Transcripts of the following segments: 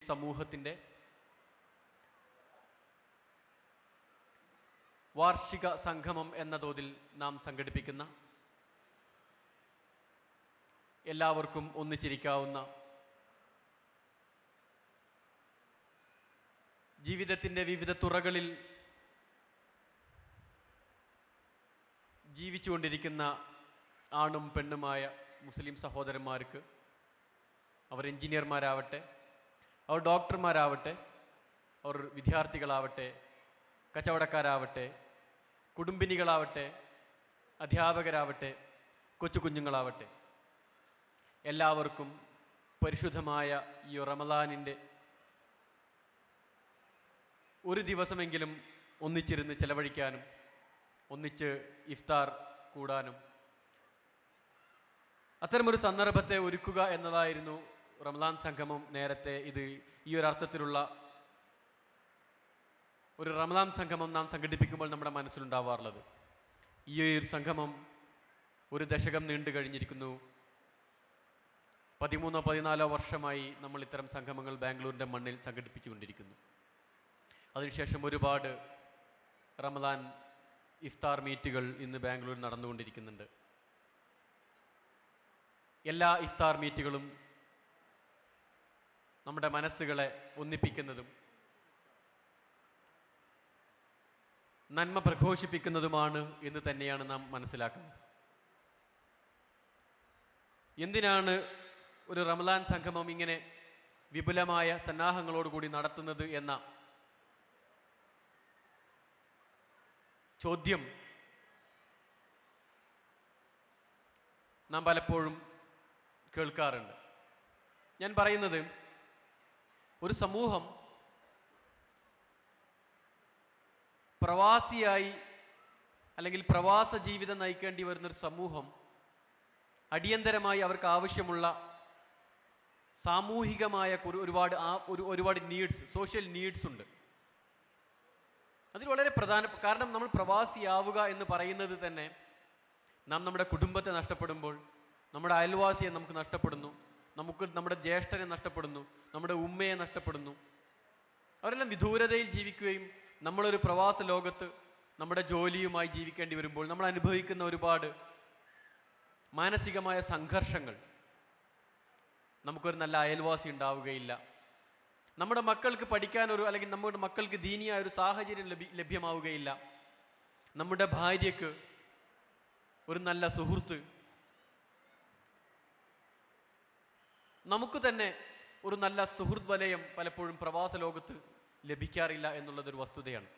സമൂഹത്തിൻ്റെ വാർഷിക സംഗമം എന്ന തോതിൽ നാം സംഘടിപ്പിക്കുന്ന, എല്ലാവർക്കും ഒന്നിച്ചിരിക്കാവുന്ന, ജീവിതത്തിൻ്റെ വിവിധ തുറകളിൽ ജീവിച്ചുകൊണ്ടിരിക്കുന്ന ആണും പെണ്ണുമായ മുസ്ലിം സഹോദരന്മാർക്ക്, അവർ എഞ്ചിനീയർമാരാവട്ടെ, അവർ ഡോക്ടർമാരാവട്ടെ, അവർ വിദ്യാർത്ഥികളാവട്ടെ, കച്ചവടക്കാരാവട്ടെ, കുടുംബിനികളാവട്ടെ, അധ്യാപകരാവട്ടെ, കൊച്ചു കുഞ്ഞുങ്ങളാവട്ടെ, എല്ലാവർക്കും പരിശുദ്ധമായ ഈ റമദാനിൻ്റെ ഒരു ദിവസമെങ്കിലും ഒന്നിച്ചിരുന്ന് ചെലവഴിക്കാനും ഒന്നിച്ച് ഇഫ്താർ കൂടാനും അത്തരമൊരു സന്ദർഭത്തെ ഒരുക്കുക എന്നതായിരുന്നു റമദാൻ സംഗമം. നേരത്തെ ഈ ഒരു അർത്ഥത്തിലുള്ള ഒരു റമദാൻ സംഗമം നാം സംഘടിപ്പിക്കുമ്പോൾ നമ്മുടെ മനസ്സിലുണ്ടാവാറുള്ളത്. ഈ ഒരു സംഗമം ഒരു ദശകം നീണ്ടു കഴിഞ്ഞിരിക്കുന്നു. 13-14 വർഷമായി നമ്മൾ ഇത്തരം സംഗമങ്ങൾ ബാംഗ്ലൂരിൻ്റെ മണ്ണിൽ സംഘടിപ്പിച്ചുകൊണ്ടിരിക്കുന്നു. അതിനുശേഷം ഒരുപാട് റമദാൻ ഇഫ്താർ മീറ്റുകൾ ഇന്ന് ബാംഗ്ലൂരിൽ നടന്നുകൊണ്ടിരിക്കുന്നുണ്ട്. എല്ലാ ഇഫ്താർ മീറ്റുകളും നമ്മുടെ മനസ്സുകളെ ഒന്നിപ്പിക്കുന്നതും നന്മ പ്രഘോഷിപ്പിക്കുന്നതുമാണ് എന്ന് തന്നെയാണ് നാം മനസ്സിലാക്കുന്നത്. എന്തിനാണ് ഒരു റമദാൻ സംഗമം ഇങ്ങനെ വിപുലമായ സന്നാഹങ്ങളോടുകൂടി നടത്തുന്നത് എന്ന ചോദ്യം നാം പലപ്പോഴും കേൾക്കാറുണ്ട്. ഞാൻ പറയുന്നത്, ഒരു സമൂഹം പ്രവാസിയായി അല്ലെങ്കിൽ പ്രവാസ ജീവിതം നയിക്കേണ്ടി വരുന്നൊരു സമൂഹം അടിയന്തരമായി അവർക്ക് ആവശ്യമുള്ള സാമൂഹികമായ ഒരുപാട് നീഡ്സ്, സോഷ്യൽ നീഡ്സ് ഉണ്ട്. അതിൽ വളരെ കാരണം നമ്മൾ പ്രവാസിയാവുക എന്ന് പറയുന്നത് തന്നെ നാം നമ്മുടെ കുടുംബത്തെ നഷ്ടപ്പെടുമ്പോൾ, നമ്മുടെ അയൽവാസിയെ നമുക്ക് നഷ്ടപ്പെടുന്നു, നമ്മുടെ ജ്യേഷ്ഠനെ നഷ്ടപ്പെടുന്നു, നമ്മുടെ ഉമ്മയെ നഷ്ടപ്പെടുന്നു. അവരെല്ലാം വിദൂരതയിൽ ജീവിക്കുകയും നമ്മളൊരു പ്രവാസ ലോകത്ത് നമ്മുടെ ജോലിയുമായി ജീവിക്കേണ്ടി വരുമ്പോൾ നമ്മൾ അനുഭവിക്കുന്ന ഒരുപാട് മാനസികമായ സംഘർഷങ്ങൾ. നമുക്കൊരു നല്ല അയൽവാസി ഉണ്ടാവുകയില്ല, നമ്മുടെ മക്കൾക്ക് അല്ലെങ്കിൽ നമ്മുടെ മക്കൾക്ക് ദീനിയായ ഒരു സാഹചര്യം ലഭ്യമാവുകയില്ല, നമ്മുടെ ഭാര്യയ്ക്ക് ഒരു നല്ല സുഹൃത്ത്, നമുക്ക് തന്നെ ഒരു നല്ല സുഹൃത്ത് വലയം പലപ്പോഴും പ്രവാസ ലോകത്ത് ലഭിക്കാറില്ല എന്നുള്ളതൊരു വസ്തുതയാണ്.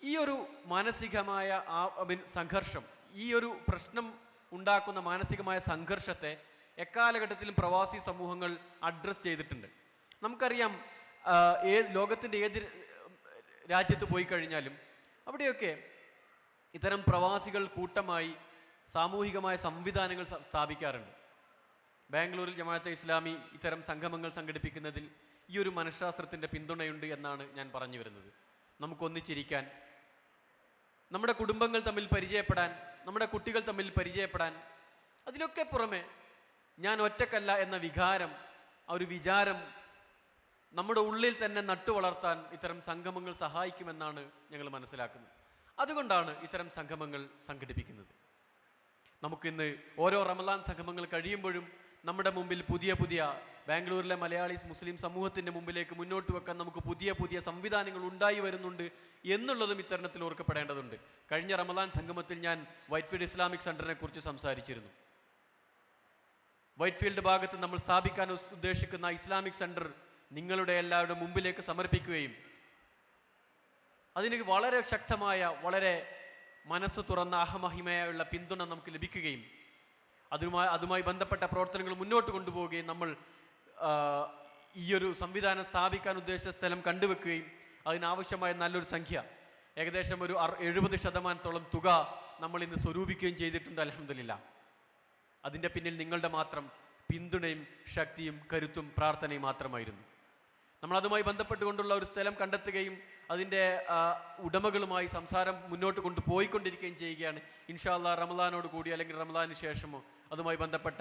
ഈ ഒരു മാനസികമായ സംഘർഷം, ഈ ഒരു പ്രശ്നം ഉണ്ടാക്കുന്ന മാനസികമായ സംഘർഷത്തെ എക്കാലഘട്ടത്തിലും പ്രവാസി സമൂഹങ്ങൾ അഡ്രസ്സ് ചെയ്തിട്ടുണ്ട്. നമുക്കറിയാം, ലോകത്തിൻ്റെ ഏത് രാജ്യത്ത് പോയി കഴിഞ്ഞാലും അവിടെയൊക്കെ ഇത്തരം പ്രവാസികൾ കൂട്ടമായി സാമൂഹികമായ സംവിധാനങ്ങൾ സ്ഥാപിക്കാറുണ്ട്. ബാംഗ്ലൂരിൽ ജമാഅത്തെ ഇസ്ലാമി ഇത്തരം സംഗമങ്ങൾ സംഘടിപ്പിക്കുന്നതിൽ ഈ ഒരു മനഃശാസ്ത്രത്തിൻ്റെ പിന്തുണയുണ്ട് എന്നാണ് ഞാൻ പറഞ്ഞു വരുന്നത്. നമുക്കൊന്നിച്ചിരിക്കാൻ, നമ്മുടെ കുടുംബങ്ങൾ തമ്മിൽ പരിചയപ്പെടാൻ, നമ്മുടെ കുട്ടികൾ തമ്മിൽ പരിചയപ്പെടാൻ, അതിലൊക്കെ പുറമെ ഞാൻ ഒറ്റക്കല്ല എന്ന ഒരു വിചാരം നമ്മുടെ ഉള്ളിൽ തന്നെ നട്ടുവളർത്താൻ ഇത്തരം സംഗമങ്ങൾ സഹായിക്കുമെന്നാണ് ഞങ്ങൾ മനസ്സിലാക്കുന്നത്. അതുകൊണ്ടാണ് ഇത്തരം സംഗമങ്ങൾ സംഘടിപ്പിക്കുന്നത്. നമുക്കിന്ന് ഓരോ റമദാൻ സംഗമങ്ങൾ കഴിയുമ്പോഴും നമ്മുടെ മുമ്പിൽ പുതിയ ബാംഗ്ലൂരിലെ മലയാളീസ് മുസ്ലിം സമൂഹത്തിൻ്റെ മുമ്പിലേക്ക് മുന്നോട്ട് വെക്കാൻ നമുക്ക് പുതിയ സംവിധാനങ്ങൾ ഉണ്ടായി വരുന്നുണ്ട് എന്നുള്ളതും ഇത്തരണത്തിൽ ഓർക്കപ്പെടേണ്ടതുണ്ട്. കഴിഞ്ഞ റമദാൻ സംഗമത്തിൽ ഞാൻ വൈറ്റ്ഫീൽഡ് ഇസ്ലാമിക് സെൻ്ററിനെ കുറിച്ച് സംസാരിച്ചിരുന്നു. വൈറ്റ്ഫീൽഡ് ഭാഗത്ത് നമ്മൾ സ്ഥാപിക്കാൻ ഉദ്ദേശിക്കുന്ന ഇസ്ലാമിക് സെൻ്റർ നിങ്ങളുടെ എല്ലാവരുടെ മുമ്പിലേക്ക് സമർപ്പിക്കുകയും അതിന് വളരെ ശക്തമായ, വളരെ മനസ്സ് തുറന്ന അഹമഹിമയുള്ള പിന്തുണ നമുക്ക് ലഭിക്കുകയും അതുമായി ബന്ധപ്പെട്ട പ്രവർത്തനങ്ങൾ മുന്നോട്ട് കൊണ്ടുപോവുകയും നമ്മൾ ഈ ഒരു സംവിധാനം സ്ഥാപിക്കാൻ ഉദ്ദേശിച്ച സ്ഥലം കണ്ടുവെക്കുകയും അതിനാവശ്യമായ നല്ലൊരു സംഖ്യ, ഏകദേശം ഒരു 70% തുക നമ്മൾ ഇന്ന് സ്വരൂപിക്കുകയും ചെയ്തിട്ടുണ്ട്. അൽഹംദുലില്ലാഹ്. അതിൻ്റെ പിന്നിൽ നിങ്ങളുടെ മാത്രം പിന്തുണയും ശക്തിയും കരുത്തും പ്രാർത്ഥനയും മാത്രമായിരുന്നു. നമ്മൾ അതുമായി ബന്ധപ്പെട്ടുകൊണ്ടുള്ള ഒരു സ്ഥലം കണ്ടെത്തുകയും അതിൻ്റെ ഉടമകളുമായി സംസാരം മുന്നോട്ട് കൊണ്ടുപോയിക്കൊണ്ടിരിക്കുകയും ചെയ്യുകയാണ്. ഇൻഷാ അല്ലാഹ് റമദാനോട് കൂടി അല്ലെങ്കിൽ റമദാന് ശേഷമോ അതുമായി ബന്ധപ്പെട്ട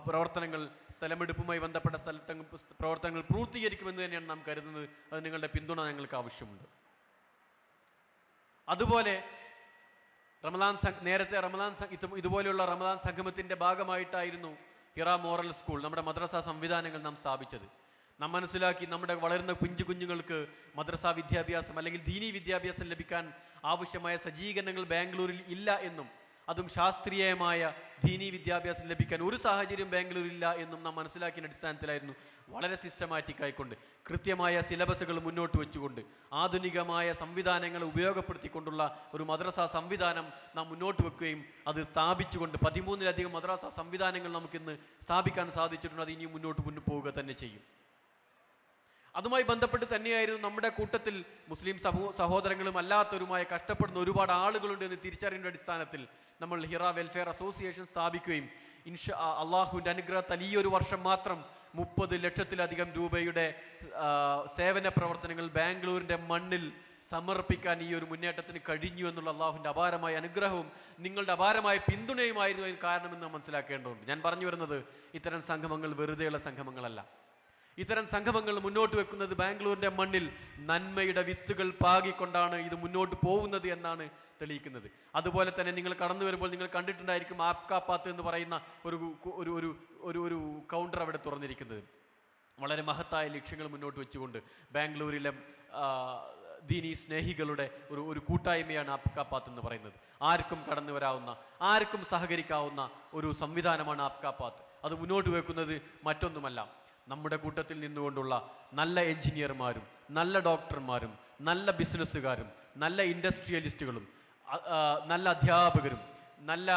പ്രവർത്തനങ്ങൾ സ്ഥലമെടുപ്പുമായി ബന്ധപ്പെട്ട പ്രവർത്തനങ്ങൾ പൂർത്തീകരിക്കുമെന്ന് തന്നെയാണ് നാം കരുതുന്നത്. അത് നിങ്ങളുടെ പിന്തുണ ഞങ്ങൾക്ക് ആവശ്യമുണ്ട്. അതുപോലെ നേരത്തെ ഇതുപോലെയുള്ള റമദാൻ സംഗമത്തിൻ്റെ ഭാഗമായിട്ടായിരുന്നു ഹിറ മോറൽ സ്കൂൾ, നമ്മുടെ മദ്രസ സംവിധാനങ്ങൾ നാം സ്ഥാപിച്ചത്. നാം മനസ്സിലാക്കി നമ്മുടെ വളരുന്ന കുഞ്ഞുങ്ങൾക്ക് മദ്രസ വിദ്യാഭ്യാസം അല്ലെങ്കിൽ ദീനി വിദ്യാഭ്യാസം ലഭിക്കാൻ ആവശ്യമായ സജ്ജീകരണങ്ങൾ ബാംഗ്ലൂരിൽ ഇല്ല എന്നും അതും ശാസ്ത്രീയമായ ദീനി വിദ്യാഭ്യാസം ലഭിക്കാൻ ഒരു സാഹചര്യം ബാംഗ്ലൂരില്ല എന്നും നാം മനസ്സിലാക്കിയ അടിസ്ഥാനത്തിലായിരുന്നു വളരെ സിസ്റ്റമാറ്റിക് ആയിക്കൊണ്ട് കൃത്യമായ സിലബസുകൾ മുന്നോട്ട് വെച്ചുകൊണ്ട് ആധുനികമായ സംവിധാനങ്ങൾ ഉപയോഗപ്പെടുത്തിക്കൊണ്ടുള്ള ഒരു മദ്രസ സംവിധാനം നാം മുന്നോട്ട് വെക്കുകയും അത് സ്ഥാപിച്ചുകൊണ്ട് 13-ലധികം മദ്രസ സംവിധാനങ്ങൾ നമുക്കിന്ന് സ്ഥാപിക്കാൻ സാധിച്ചിട്ടുണ്ട്. അത് ഇനിയും മുന്നോട്ട് പോവുക തന്നെ ചെയ്യും. അതുമായി ബന്ധപ്പെട്ട് തന്നെയായിരുന്നു നമ്മുടെ കൂട്ടത്തിൽ മുസ്ലിം സഹോദരങ്ങളും അല്ലാത്തവരുമായ കഷ്ടപ്പെടുന്ന ഒരുപാട് ആളുകളുണ്ട് എന്ന് തിരിച്ചറിയേണ്ട അടിസ്ഥാനത്തിൽ നമ്മൾ ഹിറ വെൽഫെയർ അസോസിയേഷൻ സ്ഥാപിക്കുകയും അള്ളാഹുവിൻ്റെ അനുഗ്രഹത്താൽ ഈ ഒരു വർഷം മാത്രം 30 ലക്ഷത്തിലധികം രൂപയുടെ സേവന പ്രവർത്തനങ്ങൾ ബാംഗ്ലൂരിൻ്റെ മണ്ണിൽ സമർപ്പിക്കാൻ ഈ ഒരു മുന്നേറ്റത്തിന് കഴിഞ്ഞു എന്നുള്ള അള്ളാഹുവിൻ്റെ അപാരമായ അനുഗ്രഹവും നിങ്ങളുടെ അപാരമായ പിന്തുണയുമായിരുന്നു അതിന് കാരണമെന്ന് മനസ്സിലാക്കേണ്ടതുണ്ട്. ഞാൻ പറഞ്ഞു വരുന്നത് ഇത്തരം സംഗമങ്ങൾ വെറുതെയുള്ള സംഗമങ്ങളല്ല. ഇത്തരം സംഗമങ്ങൾ മുന്നോട്ട് വെക്കുന്നത് ബാംഗ്ലൂരിൻ്റെ മണ്ണിൽ നന്മയുടെ വിത്തുകൾ പാകിക്കൊണ്ടാണ് ഇത് മുന്നോട്ട് പോകുന്നത് എന്നാണ് തെളിയിക്കുന്നത്. അതുപോലെ തന്നെ നിങ്ങൾ കടന്നു വരുമ്പോൾ നിങ്ങൾ കണ്ടിട്ടുണ്ടായിരിക്കും ആപ്കാ പാത്ത് എന്ന് പറയുന്ന ഒരു കൗണ്ടർ അവിടെ തുറന്നിരിക്കുന്നത്. വളരെ മഹത്തായ ലക്ഷ്യങ്ങൾ മുന്നോട്ട് വെച്ചുകൊണ്ട് ബാംഗ്ലൂരിലെ ദീനി സ്നേഹികളുടെ ഒരു കൂട്ടായ്മയാണ് ആപ്കാ പാത്ത് എന്ന് പറയുന്നത്. ആർക്കും കടന്നു വരാവുന്ന, ആർക്കും സഹകരിക്കാവുന്ന ഒരു സംവിധാനമാണ് ആപ്കാ പാത്ത്. അത് മുന്നോട്ട് വെക്കുന്നത് മറ്റൊന്നുമല്ല, നമ്മുടെ കൂട്ടത്തിൽ നിന്നുകൊണ്ടുള്ള നല്ല എഞ്ചിനീയർമാരും നല്ല ഡോക്ടർമാരും നല്ല ബിസിനസ്സുകാരും നല്ല ഇൻഡസ്ട്രിയലിസ്റ്റുകളും നല്ല അധ്യാപകരും നല്ല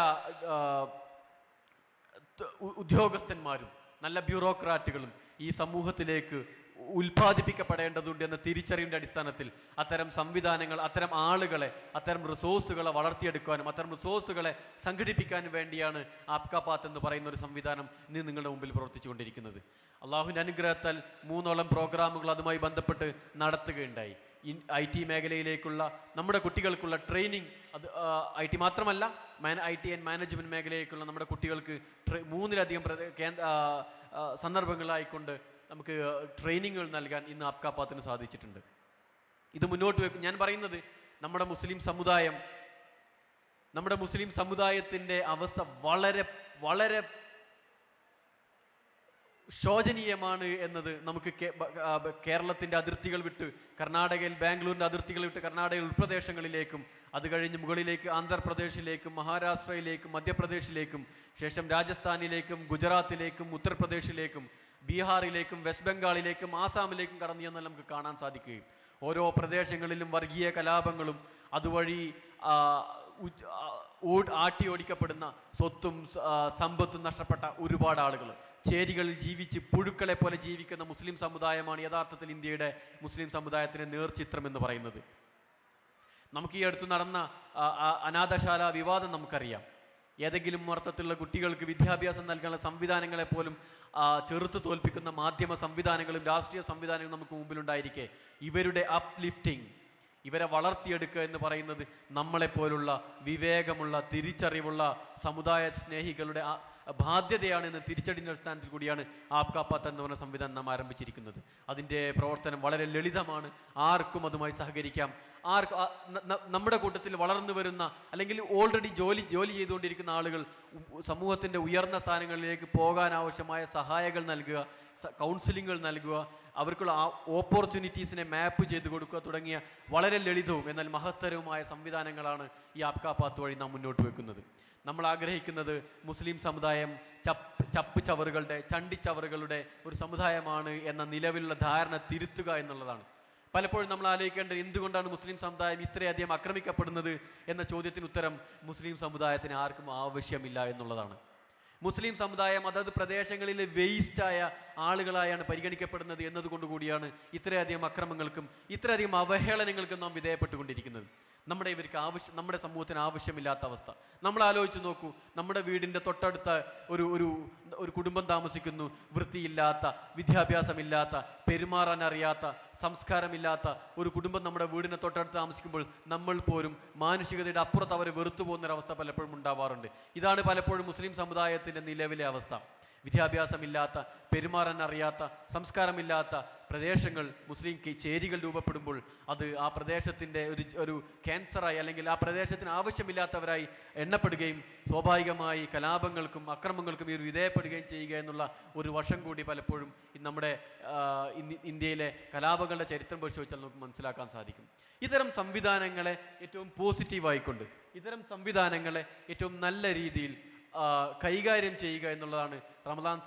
ഉദ്യോഗസ്ഥന്മാരും നല്ല ബ്യൂറോക്രാറ്റുകളും ഈ സമൂഹത്തിലേക്ക് ഉൽപ്പാദിപ്പിക്കപ്പെടേണ്ടതുണ്ട് എന്ന തിരിച്ചറിവിൻ്റെ അടിസ്ഥാനത്തിൽ അത്തരം സംവിധാനങ്ങൾ, അത്തരം ആളുകളെ, അത്തരം റിസോഴ്സുകളെ വളർത്തിയെടുക്കാനും അത്തരം റിസോഴ്സുകളെ സംഘടിപ്പിക്കാനും വേണ്ടിയാണ് ആപ്കാ പാത്ത് എന്ന് പറയുന്ന ഒരു സംവിധാനം ഇന്ന് നിങ്ങളുടെ മുമ്പിൽ പ്രവർത്തിച്ചുകൊണ്ടിരിക്കുന്നത്. അള്ളാഹുവിൻ്റെ അനുഗ്രഹത്താൽ 3ഓളം പ്രോഗ്രാമുകൾ അതുമായി ബന്ധപ്പെട്ട് നടത്തുകയുണ്ടായി. IT മേഖലയിലേക്കുള്ള നമ്മുടെ കുട്ടികൾക്കുള്ള ട്രെയിനിങ്, അത് IT മാത്രമല്ല IT ആൻഡ് മാനേജ്മെൻറ്റ് മേഖലയിലേക്കുള്ള നമ്മുടെ കുട്ടികൾക്ക് 3-ലധികം സന്ദർഭങ്ങളായിക്കൊണ്ട് നമുക്ക് ട്രെയിനിങ്ങുകൾ നൽകാൻ ഇന്ന് ആപ്കാ പാത്തിന് സാധിച്ചിട്ടുണ്ട്. ഇത് മുന്നോട്ട് വെക്കും. ഞാൻ പറയുന്നത് നമ്മുടെ മുസ്ലിം സമുദായത്തിൻ്റെ അവസ്ഥ വളരെ വളരെ ശോചനീയമാണ് എന്നത് നമുക്ക് കേരളത്തിൻ്റെ അതിർത്തികൾ വിട്ട് കർണാടകയിൽ, ബാംഗ്ലൂരിൻ്റെ അതിർത്തികൾ വിട്ട് കർണാടകയിൽ ഉൾപ്രദേശങ്ങളിലേക്കും അത് കഴിഞ്ഞ് മുകളിലേക്ക് ആന്ധ്രാപ്രദേശിലേക്കും മഹാരാഷ്ട്രയിലേക്കും മധ്യപ്രദേശിലേക്കും ശേഷം രാജസ്ഥാനിലേക്കും ഗുജറാത്തിലേക്കും ഉത്തർപ്രദേശിലേക്കും ബീഹാറിലേക്കും വെസ്റ്റ് ബംഗാളിലേക്കും ആസാമിലേക്കും കടന്നു ചെന്നാൽ നമുക്ക് കാണാൻ സാധിക്കുകയും ഓരോ പ്രദേശങ്ങളിലും വർഗീയ കലാപങ്ങളും അതുവഴി ഓടിക്കപ്പെടുന്ന സ്വത്തും സമ്പത്തും നഷ്ടപ്പെട്ട ഒരുപാട് ആളുകൾ, ചേരികളിൽ ജീവിച്ച് പുഴുക്കളെ പോലെ ജീവിക്കുന്ന മുസ്ലിം സമുദായമാണ് യഥാർത്ഥത്തിൽ ഇന്ത്യയുടെ മുസ്ലിം സമുദായത്തിൻ്റെ നേർചിത്രം എന്ന് പറയുന്നത്. നമുക്ക് ഈ അടുത്ത് നടന്ന അനാഥശാല വിവാദം നമുക്കറിയാം. ഏതെങ്കിലും അർത്ഥത്തിലുള്ള കുട്ടികൾക്ക് വിദ്യാഭ്യാസം നൽകാനുള്ള സംവിധാനങ്ങളെ പോലും ചെറുത്ത് തോൽപ്പിക്കുന്ന മാധ്യമ സംവിധാനങ്ങളും രാഷ്ട്രീയ സംവിധാനങ്ങളും നമുക്ക് മുമ്പിലുണ്ടായിരിക്കെ ഇവരുടെ അപ്ലിഫ്റ്റിംഗ്, ഇവരെ വളർത്തിയെടുക്കുക എന്ന് പറയുന്നത് നമ്മളെപ്പോലുള്ള വിവേകമുള്ള തിരിച്ചറിവുള്ള സമുദായ സ്നേഹികളുടെ ബാധ്യതയാണ് എന്ന തിരിച്ചടിൻ്റെ അടിസ്ഥാനത്തിൽ കൂടിയാണ് ആപ്കാ പാത്ത് എന്ന് പറഞ്ഞ സംവിധാനം നാം ആരംഭിച്ചിരിക്കുന്നത്. അതിൻ്റെ പ്രവർത്തനം വളരെ ലളിതമാണ്. ആർക്കും അതുമായി സഹകരിക്കാം. നമ്മുടെ കൂട്ടത്തിൽ വളർന്നു വരുന്ന അല്ലെങ്കിൽ ഓൾറെഡി ജോലി ചെയ്തുകൊണ്ടിരിക്കുന്ന ആളുകൾ സമൂഹത്തിൻ്റെ ഉയർന്ന സ്ഥാനങ്ങളിലേക്ക് പോകാൻ ആവശ്യമായ സഹായങ്ങൾ നൽകുക, കൗൺസിലിങ്ങുകൾ നൽകുക, അവർക്കുള്ള ഓപ്പർച്യൂണിറ്റീസിനെ മാപ്പ് ചെയ്ത് കൊടുക്കുക തുടങ്ങിയ വളരെ ലളിതവും എന്നാൽ മഹത്തരവുമായ സംവിധാനങ്ങളാണ് ഈ ആപ്കാ പാത്ത് വഴി നാം മുന്നോട്ട് വെക്കുന്നത്. നമ്മൾ ആഗ്രഹിക്കുന്നത് മുസ്ലിം സമുദായം ചണ്ടിച്ചവറുകളുടെ ഒരു സമുദായമാണ് എന്ന നിലവിലുള്ള ധാരണ തിരുത്തുക എന്നുള്ളതാണ്. പലപ്പോഴും നമ്മൾ ആലോചിക്കേണ്ടത് എന്തുകൊണ്ടാണ് മുസ്ലിം സമുദായം ഇത്രയധികം ആക്രമിക്കപ്പെടുന്നത് എന്ന ചോദ്യത്തിന് ഉത്തരം മുസ്ലിം സമുദായത്തിന് ആർക്കും ആവശ്യമില്ല എന്നുള്ളതാണ്. മുസ്ലിം സമുദായം അതത് പ്രദേശങ്ങളിലെ വേസ്റ്റായ ആളുകളായാണ് പരിഗണിക്കപ്പെടുന്നത് എന്നതുകൊണ്ടുകൂടിയാണ് ഇത്രയധികം അക്രമങ്ങൾക്കും ഇത്രയധികം അവഹേളനങ്ങൾക്കും നാം വിധേയപ്പെട്ടുകൊണ്ടിരിക്കുന്നത്. നമ്മുടെ സമൂഹത്തിന് ആവശ്യമില്ലാത്ത അവസ്ഥ നമ്മൾ ആലോചിച്ച് നോക്കൂ. നമ്മുടെ വീടിൻ്റെ തൊട്ടടുത്ത ഒരു കുടുംബം താമസിക്കുന്നു, വൃത്തിയില്ലാത്ത, വിദ്യാഭ്യാസമില്ലാത്ത, പെരുമാറാൻ അറിയാത്ത, സംസ്കാരമില്ലാത്ത ഒരു കുടുംബം നമ്മുടെ വീടിന് തൊട്ടടുത്ത് താമസിക്കുമ്പോൾ നമ്മൾ പോലും മാനുഷികതയുടെ അപ്പുറത്ത് അവരെ വെറുത്തു പോകുന്നൊരവസ്ഥ പലപ്പോഴും ഉണ്ടാവാറുണ്ട്. ഇതാണ് പലപ്പോഴും മുസ്ലിം സമുദായത്തിൻ്റെ നിലവിലെ അവസ്ഥ. വിദ്യാഭ്യാസമില്ലാത്ത, പെരുമാറാൻ അറിയാത്ത, സംസ്കാരമില്ലാത്ത പ്രദേശങ്ങൾ, മുസ്ലിം ചേരികൾ രൂപപ്പെടുമ്പോൾ അത് ആ പ്രദേശത്തിൻ്റെ ഒരു ക്യാൻസറായി, അല്ലെങ്കിൽ ആ പ്രദേശത്തിന് ആവശ്യമില്ലാത്തവരായി എണ്ണപ്പെടുകയും സ്വാഭാവികമായി കലാപങ്ങൾക്കും അക്രമങ്ങൾക്കും ഇവർ വിധേയപ്പെടുകയും ചെയ്യുക എന്നുള്ള ഒരു വശം കൂടി പലപ്പോഴും നമ്മുടെ ഇന്ത്യയിലെ കലാപങ്ങളുടെ ചരിത്രം പരിശോധിച്ചാൽ നമുക്ക് മനസ്സിലാക്കാൻ സാധിക്കും. ഇത്തരം സംവിധാനങ്ങളെ ഏറ്റവും പോസിറ്റീവായിക്കൊണ്ട്, ഇത്തരം സംവിധാനങ്ങളെ ഏറ്റവും നല്ല രീതിയിൽ കൈകാര്യം ചെയ്യുക എന്നുള്ളതാണ് റമദാൻ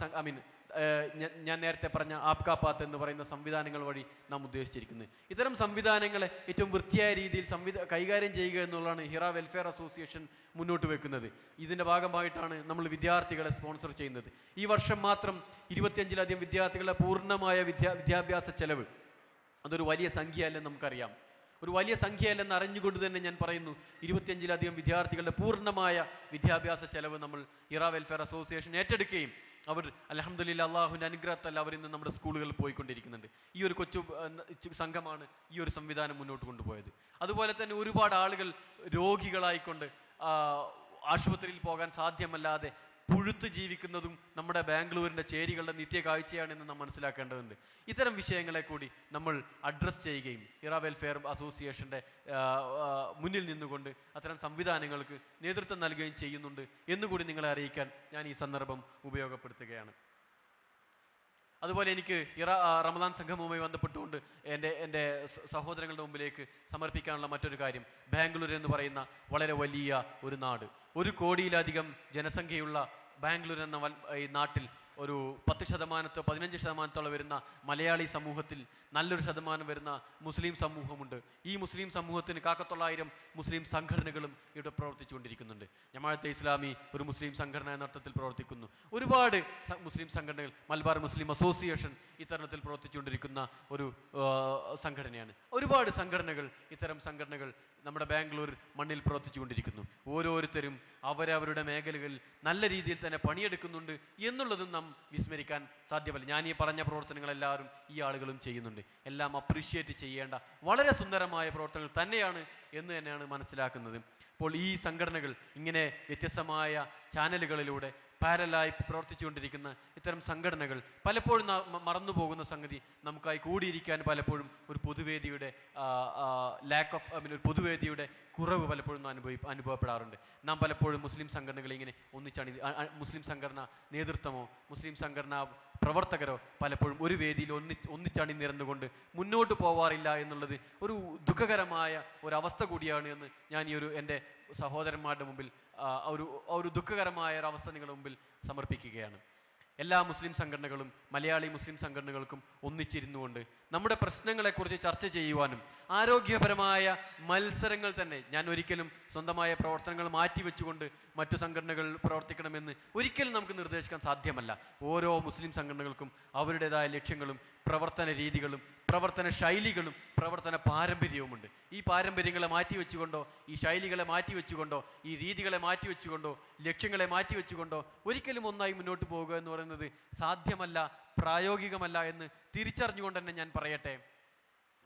ഞാൻ നേരത്തെ പറഞ്ഞ ആപ്കാ പാത്ത് എന്ന് പറയുന്ന സംവിധാനങ്ങൾ വഴി നാം ഉദ്ദേശിച്ചിരിക്കുന്നത്. ഇത്തരം സംവിധാനങ്ങളെ ഏറ്റവും വൃത്തിയായ രീതിയിൽ കൈകാര്യം ചെയ്യുക എന്നുള്ളതാണ് ഹിറ വെൽഫെയർ അസോസിയേഷൻ മുന്നോട്ട് വെക്കുന്നത്. ഇതിൻ്റെ ഭാഗമായിട്ടാണ് നമ്മൾ വിദ്യാർത്ഥികളെ സ്പോൺസർ ചെയ്യുന്നത്. ഈ വർഷം മാത്രം 25ലധികം വിദ്യാർത്ഥികളുടെ പൂർണ്ണമായ വിദ്യാഭ്യാസ ചെലവ്, അതൊരു വലിയ സംഖ്യ അല്ലെന്ന് നമുക്കറിയാം. ഒരു വലിയ സംഖ്യയല്ലെന്ന് അറിഞ്ഞുകൊണ്ട് തന്നെ ഞാൻ പറയുന്നു, 25ലധികം വിദ്യാർത്ഥികളുടെ പൂർണ്ണമായ വിദ്യാഭ്യാസ ചെലവ് നമ്മൾ ഹിറ വെൽഫെയർ അസോസിയേഷൻ ഏറ്റെടുക്കുകയും അവർ അൽഹംദുലില്ലാ അള്ളാഹുവിൻ്റെ അനുഗ്രഹത്താൽ അവർ ഇന്ന് നമ്മുടെ സ്കൂളുകളിൽ പോയിക്കൊണ്ടിരിക്കുന്നുണ്ട്. ഈ ഒരു കൊച്ചു സംഘമാണ് ഈ ഒരു സംവിധാനം മുന്നോട്ട് കൊണ്ടുപോയത്. അതുപോലെ തന്നെ ഒരുപാട് ആളുകൾ രോഗികളായിക്കൊണ്ട് ആശുപത്രിയിൽ പോകാൻ സാധ്യമല്ലാതെ പുഴുത്ത് ജീവിക്കുന്നതും നമ്മുടെ ബാംഗ്ലൂരിൻ്റെ ചേരികളുടെ നിത്യ കാഴ്ചയാണെന്ന് നാം മനസ്സിലാക്കേണ്ടതുണ്ട്. ഇത്തരം വിഷയങ്ങളെ കൂടി നമ്മൾ അഡ്രസ്സ് ചെയ്യുകയും ഹിറ വെൽഫെയർ അസോസിയേഷൻ്റെ മുന്നിൽ നിന്നുകൊണ്ട് അത്തരം സംവിധാനങ്ങൾക്ക് നേതൃത്വം നൽകുകയും ചെയ്യുന്നുണ്ട് എന്നുകൂടി നിങ്ങളെ അറിയിക്കാൻ ഞാൻ ഈ സന്ദർഭം ഉപയോഗപ്പെടുത്തുകയാണ്. അതുപോലെ എനിക്ക് റമദാൻ സംഗമവുമായി ബന്ധപ്പെട്ടുകൊണ്ട് എൻ്റെ സഹോദരങ്ങളുടെ മുമ്പിലേക്ക് സമർപ്പിക്കാനുള്ള മറ്റൊരു കാര്യം, ബാംഗ്ലൂർ എന്ന് പറയുന്ന വളരെ വലിയ ഒരു നാട്, 1 കോടിയിലധികം ജനസംഖ്യയുള്ള ബാംഗ്ലൂർ എന്ന ഈ നാട്ടിൽ ഒരു 10%, 15% വരുന്ന മലയാളി സമൂഹത്തിൽ നല്ലൊരു ശതമാനം വരുന്ന മുസ്ലിം സമൂഹമുണ്ട്. ഈ മുസ്ലിം സമൂഹത്തിന് 900 മുസ്ലിം സംഘടനകളും ഇവിടെ പ്രവർത്തിച്ചുകൊണ്ടിരിക്കുന്നുണ്ട്. ജമാഅത്തെ ഇസ്ലാമി ഒരു മുസ്ലിം സംഘടന എന്ന അർത്ഥത്തിൽ പ്രവർത്തിക്കുന്നു. ഒരുപാട് മുസ്ലിം സംഘടനകൾ, മലബാർ മുസ്ലിം അസോസിയേഷൻ ഇത്തരത്തിൽ പ്രവർത്തിച്ചുകൊണ്ടിരിക്കുന്ന ഒരു സംഘടനയാണ്. ഒരുപാട് സംഘടനകൾ, ഇത്തരം സംഘടനകൾ നമ്മുടെ ബാംഗ്ലൂർ മണ്ണിൽ പ്രവർത്തിച്ചുകൊണ്ടിരിക്കുന്നു. ഓരോരുത്തരും അവരവരുടെ മേഖലകളിൽ നല്ല രീതിയിൽ തന്നെ പണിയെടുക്കുന്നുണ്ട് എന്നുള്ളതും നാം വിസ്മരിക്കാൻ സാധ്യമല്ല. ഞാൻ ഈ പറഞ്ഞ പ്രവർത്തനങ്ങളെല്ലാവരും ഈ ആളുകളും ചെയ്യുന്നുണ്ട്. എല്ലാം അപ്രീഷിയേറ്റ് ചെയ്യേണ്ട വളരെ സുന്ദരമായ പ്രവർത്തനങ്ങൾ തന്നെയാണ് എന്ന് തന്നെയാണ് മനസ്സിലാക്കുന്നത്. അപ്പോൾ ഈ സംഘടനകൾ ഇങ്ങനെ വ്യത്യസ്തമായ ചാനലുകളിലൂടെ പാരലായി പ്രവർത്തിച്ചുകൊണ്ടിരിക്കുന്ന ഇത്തരം സംഘടനകൾ പലപ്പോഴും മറന്നുപോകുന്ന സംഗതി, നമുക്കായി കൂടിയിരിക്കാൻ പലപ്പോഴും ഒരു പൊതുവേദിയുടെ ഒരു പൊതുവേദിയുടെ കുറവ് പലപ്പോഴും അനുഭവപ്പെടാറുണ്ട്. നാം പലപ്പോഴും മുസ്ലിം സംഘടനകളെ ഇങ്ങനെ മുസ്ലിം സംഘടന നേതൃത്വമോ മുസ്ലിം സംഘടനാ പ്രവർത്തകരോ പലപ്പോഴും ഒരു വേദിയിൽ ഒന്നിച്ചണിനിരന്നുകൊണ്ട് മുന്നോട്ട് പോവാറില്ല എന്നുള്ളത് ഒരു ദുഃഖകരമായ ഒരവസ്ഥ കൂടിയാണ് എന്ന് ഞാൻ ഈ എൻ്റെ സഹോദരന്മാരുടെ മുമ്പിൽ ഒരു ദുഃഖകരമായ ഒരവസ്ഥ നിങ്ങളുടെ മുമ്പിൽ സമർപ്പിക്കുകയാണ്. എല്ലാ മുസ്ലിം സംഘടനകളും മലയാളി മുസ്ലിം സംഘടനകൾക്കും ഒന്നിച്ചിരുന്നുകൊണ്ട് നമ്മുടെ പ്രശ്നങ്ങളെക്കുറിച്ച് ചർച്ച ചെയ്യുവാനും ആരോഗ്യപരമായ മത്സരങ്ങൾ തന്നെ, ഞാൻ ഒരിക്കലും സ്വന്തമായ പ്രവർത്തനങ്ങൾ മാറ്റിവെച്ചുകൊണ്ട് മറ്റു സംഘടനകൾ പ്രവർത്തിക്കണമെന്ന് ഒരിക്കലും നമുക്ക് നിർദ്ദേശിക്കാൻ സാധ്യമല്ല. ഓരോ മുസ്ലിം സംഘടനകൾക്കും അവരുടേതായ ലക്ഷ്യങ്ങളും പ്രവർത്തന രീതികളും പ്രവർത്തന ശൈലികളും പ്രവർത്തന പാരമ്പര്യവുമുണ്ട്. ഈ പാരമ്പര്യങ്ങളെ മാറ്റിവെച്ചുകൊണ്ടോ ഈ ശൈലികളെ മാറ്റിവെച്ചുകൊണ്ടോ ഈ രീതികളെ മാറ്റിവെച്ചുകൊണ്ടോ ലക്ഷ്യങ്ങളെ മാറ്റിവെച്ചുകൊണ്ടോ ഒരിക്കലും ഒന്നായി മുന്നോട്ട് പോകുക എന്ന് പറയുന്നത് സാധ്യമല്ല, പ്രായോഗികമല്ല എന്ന് തിരിച്ചറിഞ്ഞുകൊണ്ട് തന്നെ ഞാൻ പറയട്ടെ,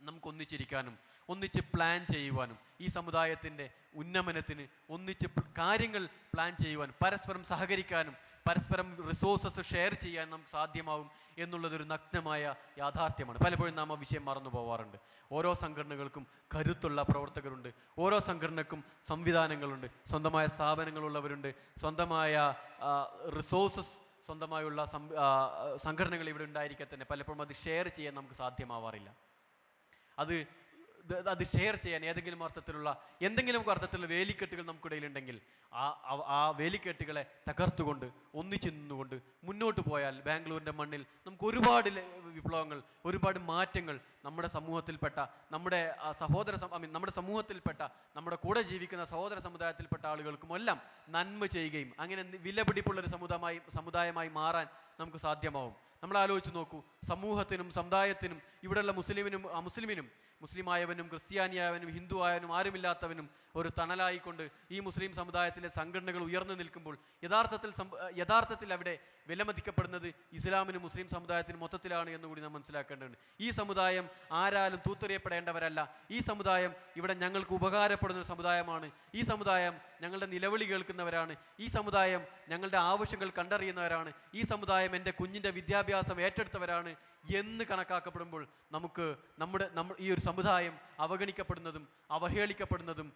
നമുക്ക് ഒന്നിച്ചിരിക്കാനും ഒന്നിച്ച് പ്ലാൻ ചെയ്യുവാനും ഈ സമുദായത്തിൻ്റെ ഉന്നമനത്തിന് ഒന്നിച്ച് കാര്യങ്ങൾ പ്ലാൻ ചെയ്യുവാനും പരസ്പരം സഹകരിക്കാനും പരസ്പരം റിസോഴ്സസ് ഷെയർ ചെയ്യാൻ നമുക്ക് സാധ്യമാവും എന്നുള്ളതൊരു നഗ്നമായ യാഥാർത്ഥ്യമാണ്. പലപ്പോഴും നാം ആ വിഷയം മറന്നു പോവാറുണ്ട്. ഓരോ സംഘടനകൾക്കും കരുത്തുള്ള പ്രവർത്തകരുണ്ട്, ഓരോ സംഘടനക്കും സംവിധാനങ്ങളുണ്ട്, സ്വന്തമായ സ്ഥാപനങ്ങളുള്ളവരുണ്ട്, സ്വന്തമായ റിസോഴ്സസ് സ്വന്തമായുള്ള സംഘടനകൾ ഇവിടെ ഉണ്ടായിരിക്കെ തന്നെ പലപ്പോഴും അത് ഷെയർ ചെയ്യാൻ നമുക്ക് സാധ്യമാവാറില്ല. അത് ഷെയർ ചെയ്യാൻ എന്തെങ്കിലും അർത്ഥത്തിലുള്ള വേലിക്കെട്ടുകൾ നമുക്കിടയിലുണ്ടെങ്കിൽ ആ വേലിക്കെട്ടുകളെ തകർത്തുകൊണ്ട് ഒന്നിച്ചു നിന്നുകൊണ്ട് മുന്നോട്ട് പോയാൽ ബാംഗ്ലൂരിൻ്റെ മണ്ണിൽ നമുക്ക് ഒരുപാട് വിപ്ലവങ്ങൾ, ഒരുപാട് മാറ്റങ്ങൾ നമ്മുടെ സമൂഹത്തിൽപ്പെട്ട നമ്മുടെ സമൂഹത്തിൽപ്പെട്ട നമ്മുടെ കൂടെ ജീവിക്കുന്ന സഹോദര സമുദായത്തിൽപ്പെട്ട ആളുകൾക്കും എല്ലാം നന്മ ചെയ്യുകയും അങ്ങനെ വിലപിടിപ്പുള്ളൊരു സമുദായമായി മാറാൻ നമുക്ക് സാധ്യമാവും. നമ്മൾ ആലോചിച്ച് നോക്കൂ, സമൂഹത്തിനും സമുദായത്തിനും ഇവിടെയുള്ള മുസ്ലിമിനും അമുസ്ലിമിനും, മുസ്ലിമായവനും ക്രിസ്ത്യാനിയായവനും ഹിന്ദു ആയവനും ആരുമില്ലാത്തവനും ഒരു തണലായിക്കൊണ്ട് ഈ മുസ്ലിം സമുദായത്തിലെ സംഘടനകൾ ഉയർന്നു നിൽക്കുമ്പോൾ യഥാർത്ഥത്തിൽ അവിടെ വിലമതിക്കപ്പെടുന്നത് ഇസ്ലാമിനും മുസ്ലിം സമുദായത്തിനും മൊത്തത്തിലാണ് എന്നുകൂടി നാം മനസ്സിലാക്കേണ്ടതുണ്ട്. ഈ സമുദായം ആരാലും തൂത്തെറിയപ്പെടേണ്ടവരല്ല. ഈ സമുദായം ഇവിടെ ഞങ്ങൾക്ക് ഉപകാരപ്പെടുന്ന സമുദായമാണ്. ഈ സമുദായം ഞങ്ങളുടെ നിലവിളി കേൾക്കുന്നവരാണ്. ഈ സമുദായം ഞങ്ങളുടെ ആവശ്യങ്ങൾ കണ്ടറിയുന്നവരാണ്. ഈ സമുദായം എൻ്റെ കുഞ്ഞിൻ്റെ വിദ്യാഭ്യാസം ഏറ്റെടുത്തവരാണ് എന്ന് കണക്കാക്കപ്പെടുമ്പോൾ നമുക്ക് ഈ ഒരു സമുദായം അവഗണിക്കപ്പെടുന്നതും അവഹേളിക്കപ്പെടുന്നതും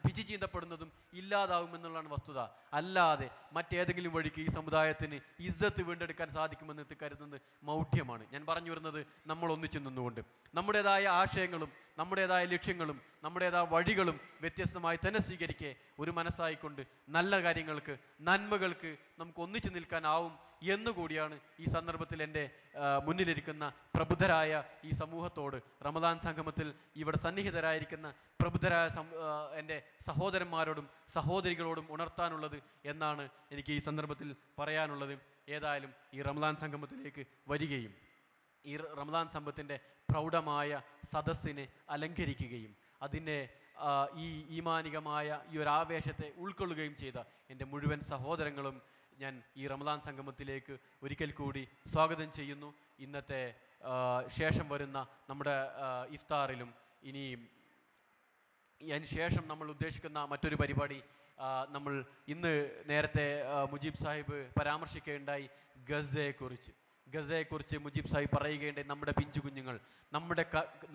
പിച്ചി ചീന്തപ്പെടുന്നതും ഇല്ലാതാവുമെന്നുള്ളതാണ് വസ്തുത. അല്ലാതെ മറ്റേതെങ്കിലും വഴിക്ക് ഈ സമുദായത്തിന് ഇസ്സത്ത് വീണ്ടെടുക്കാൻ സാധിക്കുമെന്ന് കരുതുന്നത് മൗഢ്യമാണ്. ഞാൻ പറഞ്ഞു വരുന്നത്, നമ്മൾ ഒന്നിച്ചു നിന്നുകൊണ്ട് നമ്മുടേതായ ആശയങ്ങളും നമ്മുടേതായ ലക്ഷ്യങ്ങളും നമ്മുടേതായ വഴികളും വ്യത്യസ്തമായി തന്നെ സ്വീകരിക്കെ ഒരു മനസ്സായിക്കൊണ്ട് നല്ല കാര്യങ്ങൾക്ക്, നന്മകൾക്ക് നമുക്ക് ഒന്നിച്ചു നിൽക്കാനാവും എന്നുകൂടിയാണ് ഈ സന്ദർഭത്തിൽ എൻ്റെ മുന്നിലിരിക്കുന്ന പ്രബുദ്ധരായ ഈ സമൂഹത്തോട്, റമദാൻ സംഗമത്തിൽ ഇവിടെ സന്നിഹിതരായിരിക്കുന്ന പ്രബുദ്ധരായ എൻ്റെ സഹോദരന്മാരോടും സഹോദരികളോടും ഉണർത്താനുള്ളത് എന്നാണ് എനിക്ക് ഈ സന്ദർഭത്തിൽ പറയാനുള്ളത്. ഏതായാലും ഈ റമദാൻ സംഗമത്തിലേക്ക് വരികയും ഈ റമദാൻ സംഗമത്തിൻ്റെ പ്രൗഢമായ സദസ്സിനെ അലങ്കരിക്കുകയും അതിനെ ഈ ഈമാനികമായ ഈ ഒരു ആവേശത്തെ ഉൾക്കൊള്ളുകയും ചെയ്ത എൻ്റെ മുഴുവൻ സഹോദരങ്ങളും ഞാൻ ഈ റമദാൻ സംഗമത്തിലേക്ക് ഒരിക്കൽ കൂടി സ്വാഗതം ചെയ്യുന്നു. ഇന്നത്തെ ശേഷം വരുന്ന നമ്മുടെ ഇഫ്താറിലും അതിന് ശേഷം നമ്മൾ ഉദ്ദേശിക്കുന്ന മറ്റൊരു പരിപാടി, നമ്മൾ ഇന്ന് നേരത്തെ മുജീബ് സാഹിബ് പരാമർശിക്കുകയുണ്ടായി ഗസയെക്കുറിച്ച് മുജീബ് സാഹിബ് പറയുകയുണ്ടായി. നമ്മുടെ പിഞ്ചു കുഞ്ഞുങ്ങൾ,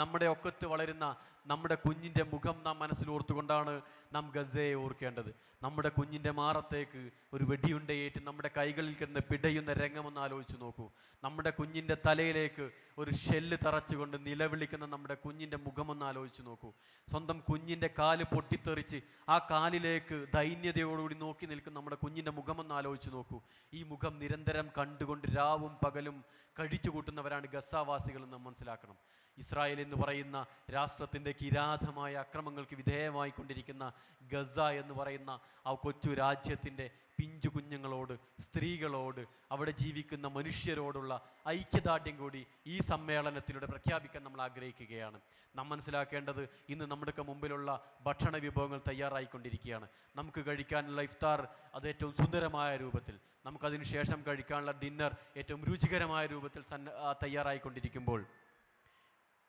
നമ്മുടെ ഒക്കത്ത് വളരുന്ന നമ്മുടെ കുഞ്ഞിൻ്റെ മുഖം നാം മനസ്സിൽ ഓർത്തുകൊണ്ടാണ് നാം ഗസയെ ഓർക്കേണ്ടത്. നമ്മുടെ കുഞ്ഞിൻ്റെ മാറത്തേക്ക് ഒരു വെടിയുണ്ടയേറ്റ് നമ്മുടെ കൈകളിൽ കിടന്ന് പിടയുന്ന രംഗമൊന്ന് ആലോചിച്ച് നോക്കൂ. നമ്മുടെ കുഞ്ഞിൻ്റെ തലയിലേക്ക് ഒരു ഷെല്ല് തറച്ചുകൊണ്ട് നിലവിളിക്കുന്ന നമ്മുടെ കുഞ്ഞിൻ്റെ മുഖമൊന്ന് ആലോചിച്ച് നോക്കൂ. സ്വന്തം കുഞ്ഞിൻ്റെ കാല് പൊട്ടിത്തെറിച്ച് ആ കാലിലേക്ക് ദൈന്യതയോടുകൂടി നോക്കി നിൽക്കുന്ന നമ്മുടെ കുഞ്ഞിൻ്റെ മുഖമൊന്ന് ആലോചിച്ച് നോക്കൂ. ഈ മുഖം നിരന്തരം കണ്ടുകൊണ്ട് രാവും പകലും കഴിച്ചു കൂട്ടുന്നവരാണ് ഗസാവാസികൾ എന്ന് മനസ്സിലാക്കണം. ഇസ്രായേൽ എന്ന് പറയുന്ന രാഷ്ട്രത്തിൻ്റെ കിരാതമായ അക്രമങ്ങൾക്ക് വിധേയമായി കൊണ്ടിരിക്കുന്ന ഗസ എന്ന് പറയുന്ന ആ കൊച്ചു രാജ്യത്തിൻ്റെ പിഞ്ചു കുഞ്ഞുങ്ങളോട്, സ്ത്രീകളോട്, അവിടെ ജീവിക്കുന്ന മനുഷ്യരോടുള്ള ഐക്യദാർഢ്യം കൂടി ഈ സമ്മേളനത്തിലൂടെ പ്രഖ്യാപിക്കാൻ നമ്മൾ ആഗ്രഹിക്കുകയാണ്. നാം മനസ്സിലാക്കേണ്ടത്, ഇന്ന് നമ്മുടെ മുമ്പിലുള്ള ഭക്ഷണ വിഭവങ്ങൾ തയ്യാറായിക്കൊണ്ടിരിക്കുകയാണ്. നമുക്ക് കഴിക്കാനുള്ള ഇഫ്താർ അത് ഏറ്റവും സുന്ദരമായ രൂപത്തിൽ, നമുക്കതിന് ശേഷം കഴിക്കാനുള്ള ഡിന്നർ ഏറ്റവും രുചികരമായ രൂപത്തിൽ തയ്യാറായിക്കൊണ്ടിരിക്കുമ്പോൾ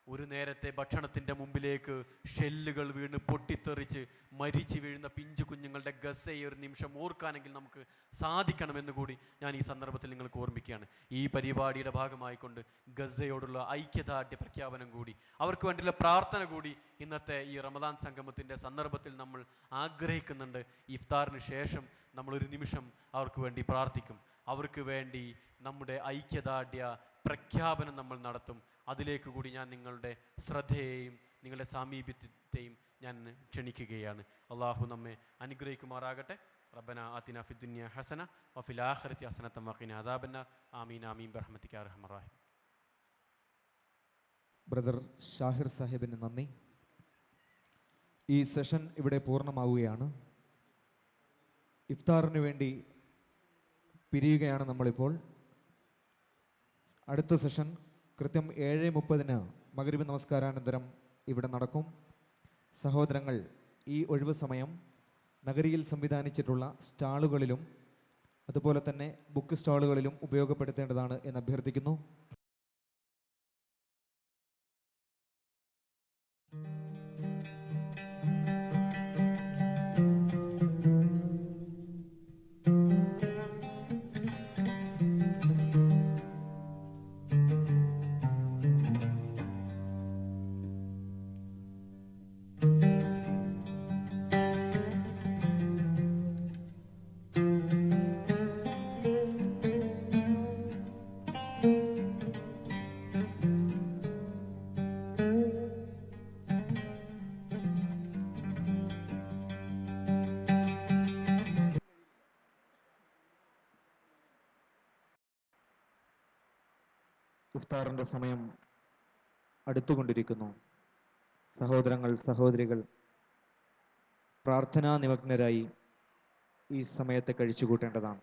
ഒരു നേരത്തെ ഭക്ഷണത്തിൻ്റെ മുമ്പിലേക്ക് ഷെല്ലുകൾ വീണ് പൊട്ടിത്തെറിച്ച് മരിച്ചു വീഴുന്ന പിഞ്ചു കുഞ്ഞുങ്ങളുടെ ഗസയെ ഒരു നിമിഷം ഓർക്കാനെങ്കിൽ നമുക്ക് സാധിക്കണമെന്ന് കൂടി ഞാൻ ഈ സന്ദർഭത്തിൽ നിങ്ങൾക്ക് ഓർമ്മിക്കുകയാണ്. ഈ പരിപാടിയുടെ ഭാഗമായിക്കൊണ്ട് ഗസയോടുള്ള ഐക്യദാർഢ്യ പ്രഖ്യാപനം കൂടി, അവർക്ക് വേണ്ടിയുള്ള പ്രാർത്ഥന കൂടി ഇന്നത്തെ ഈ റമദാൻ സംഗമത്തിൻ്റെ സന്ദർഭത്തിൽ നമ്മൾ ആഗ്രഹിക്കുന്നുണ്ട്. ഇഫ്താറിന് ശേഷം നമ്മളൊരു നിമിഷം അവർക്ക് വേണ്ടി പ്രാർത്ഥിക്കും. അവർക്ക് വേണ്ടി നമ്മുടെ ഐക്യദാർഢ്യ പ്രഖ്യാപനം നമ്മൾ നടത്തും. അതിലേക്ക് കൂടി ഞാൻ നിങ്ങളുടെ ശ്രദ്ധയെയും നിങ്ങളുടെ സാമീപ്യത്തെയും ഞാൻ ക്ഷണിക്കുകയാണ്. അള്ളാഹു നമ്മെ അനുഗ്രഹിക്കുമാറാകട്ടെ. റബ്ബന ആതിന ഫിദ്ദുനിയ ഹസന വഫിൽ ആഖിറതി ഹസനത വഖിന അദാബന്നാർ. ആമീൻ ആമീൻ ബിറഹ്മതിക യാ അർഹമർ റഹീം. ബ്രദർ ഷാഹിർ സാഹിബിന് നന്ദി. ഈ സെഷൻ ഇവിടെ പൂർണ്ണമാവുകയാണ്. ഇഫ്താറിന് വേണ്ടി പിരിയുകയാണ് നമ്മളിപ്പോൾ. അടുത്ത സെഷൻ കൃത്യം 7:30 മഗ്‌രിബ് നമസ്കാരാനന്തരം ഇവിടെ നടക്കും. സഹോദരങ്ങൾ ഈ ഒഴിവ് സമയം നഗരിയിൽ സംവിധാനിച്ചിട്ടുള്ള സ്റ്റാളുകളിലും അതുപോലെ തന്നെ ബുക്ക് സ്റ്റാളുകളിലും ഉപയോഗപ്പെടുത്തേണ്ടതാണ് എന്ന് അഭ്യർത്ഥിക്കുന്നു. ഇഫ്താറിൻ്റെ സമയം അടുത്തുകൊണ്ടിരിക്കുന്നു. സഹോദരങ്ങൾ, സഹോദരികൾ പ്രാർത്ഥനാ നിമഗ്നരായി ഈ സമയത്തെ കഴിച്ചുകൂട്ടേണ്ടതാണ്.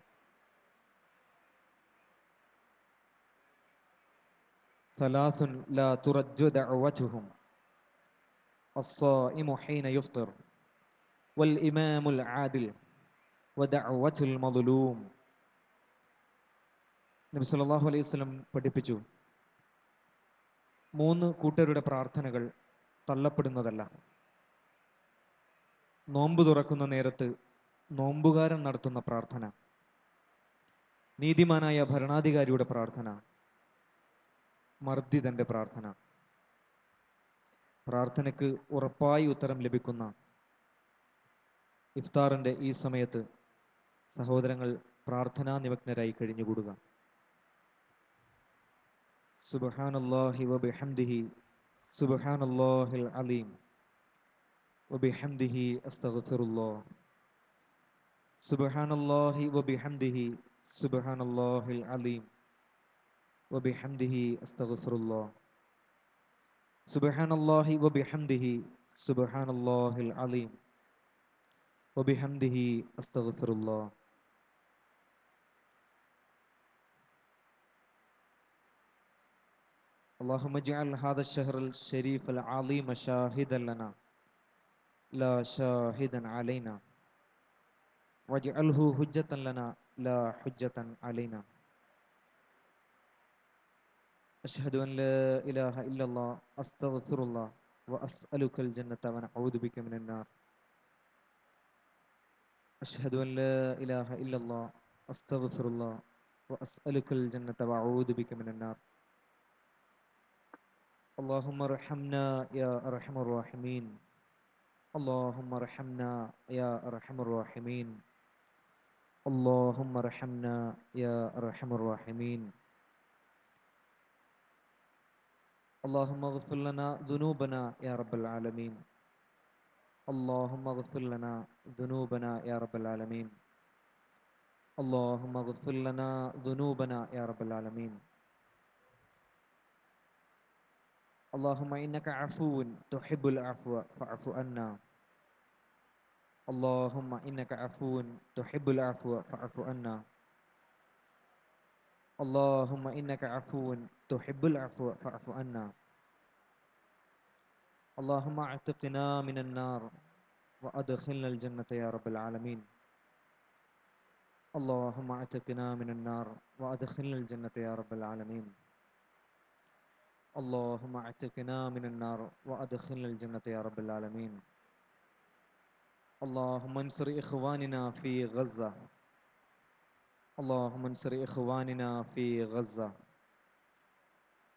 ثلاث لا ترج دعوتهم الصائم حين يفطر والإمام العادل ودعوة المظلوم. നബി സല്ലല്ലാഹു അലൈഹി വസല്ലം പഠിപ്പിച്ചു, 3 കൂട്ടരുടെ പ്രാർത്ഥനകൾ തള്ളപ്പെടുന്നതല്ല. നോമ്പ് തുറക്കുന്ന നേരത്ത് നോമ്പുകാരൻ നടത്തുന്ന പ്രാർത്ഥന, നീതിമാനായ ഭരണാധികാരിയുടെ പ്രാർത്ഥന, മർദ്ദിതന്റെ പ്രാർത്ഥന. പ്രാർത്ഥനയ്ക്ക് ഉറപ്പായി ഉത്തരം ലഭിക്കുന്ന ഇഫ്താറിൻ്റെ ഈ സമയത്ത് സഹോദരങ്ങൾ പ്രാർത്ഥനാ നിമഗ്നരായി കഴിഞ്ഞുകൂടുക. സുബ്ഹാനല്ലാഹി വബിഹംദിഹി സുബ്ഹാനല്ലാഹിൽ അലീം വബിഹംദിഹി അസ്തഗ്ഫിറുല്ലാഹ്. സുബ്ഹാനല്ലാഹി വബിഹംദിഹി സുബ്ഹാനല്ലാഹിൽ അലീം വബിഹംദിഹി അസ്തഗ്ഫിറുല്ലാഹ്. സുബ്ഹാനല്ലാഹി വബിഹംദിഹി സുബ്ഹാനല്ലാഹിൽ അലീം വബിഹംദിഹി അസ്തഗ്ഫിറുല്ലാഹ്. اللهم اجعل هذا الشهر الشريف العظيم شاهدا لنا لا شاهدا علينا واجعله حجة لنا لا حجة علينا. أشهد أن لا إله إلا الله أستغفر الله وأسألك الجنة ونعوذ بك من النار. أشهد أن لا إله إلا الله أستغفر الله وأسألك الجنة وأعوذ بك من النار. اللهم ارحمنا يا أرحم الراحمين. اللهم ارحمنا يا أرحم الراحمين. اللهم ارحمنا يا أرحم الراحمين. اللهم اغفر لنا ذنوبنا يا رب العالمين. اللهم اغفر لنا ذنوبنا يا رب العالمين. اللهم اغفر لنا ذنوبنا يا رب العالمين. اللهم إنك عفو تحب العفو فاعف عنا. اللهم إنك عفو تحب العفو فاعف عنا. اللهم إنك عفو تحب العفو فاعف عنا. اللهم اعتقنا من النار وأدخلنا الجنة يا رب العالمين. اللهم اعتقنا من النار وأدخلنا الجنة يا رب العالمين. اللهم اعتقنا من النار وأدخلنا الجنة يا رب العالمين. اللهم انصر إخواننا في غزة. اللهم انصر إخواننا في غزة.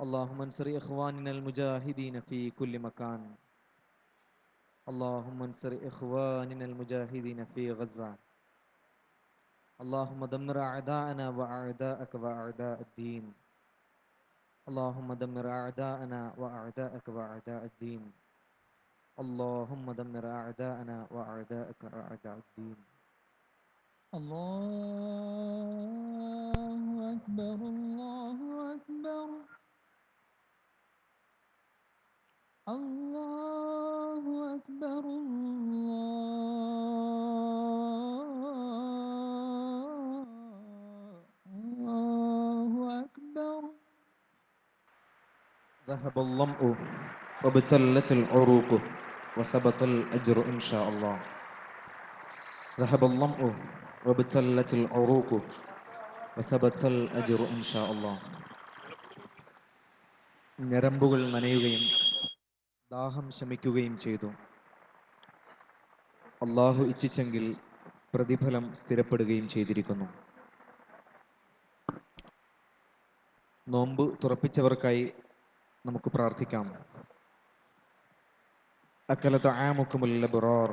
اللهم انصر إخواننا المجاهدين في كل مكان. اللهم انصر إخواننا المجاهدين في غزة. اللهم دمر أعداءنا وأعداءك وأعداء الدين. اللهم دمر أعداءنا وأعداءك وأعداء الدين. اللهم دمر أعداءنا وأعداءك وأعداء الدين. الله أكبر الله أكبر الله أكبر الله أكبر. ذهب الظمأ وابتلت العروق وثبت الأجر إن شاء الله. ذهب الظمأ وابتلت العروق وثبت الأجر إن شاء الله. ഞരമ്പുകൾ നനയുകയും ദാഹം ശമിക്കുകയും ചെയ്തു. അള്ളാഹു ഇച്ഛിച്ചെങ്കിൽ പ്രതിഫലം സ്ഥിരപ്പെടുകയും ചെയ്തിരിക്കുന്നു. നോമ്പ് തുറപ്പിച്ചവർക്കായി നമുക്ക് പ്രാർത്ഥിക്കാം. അക്കല തആമുകുമുൽ Abrar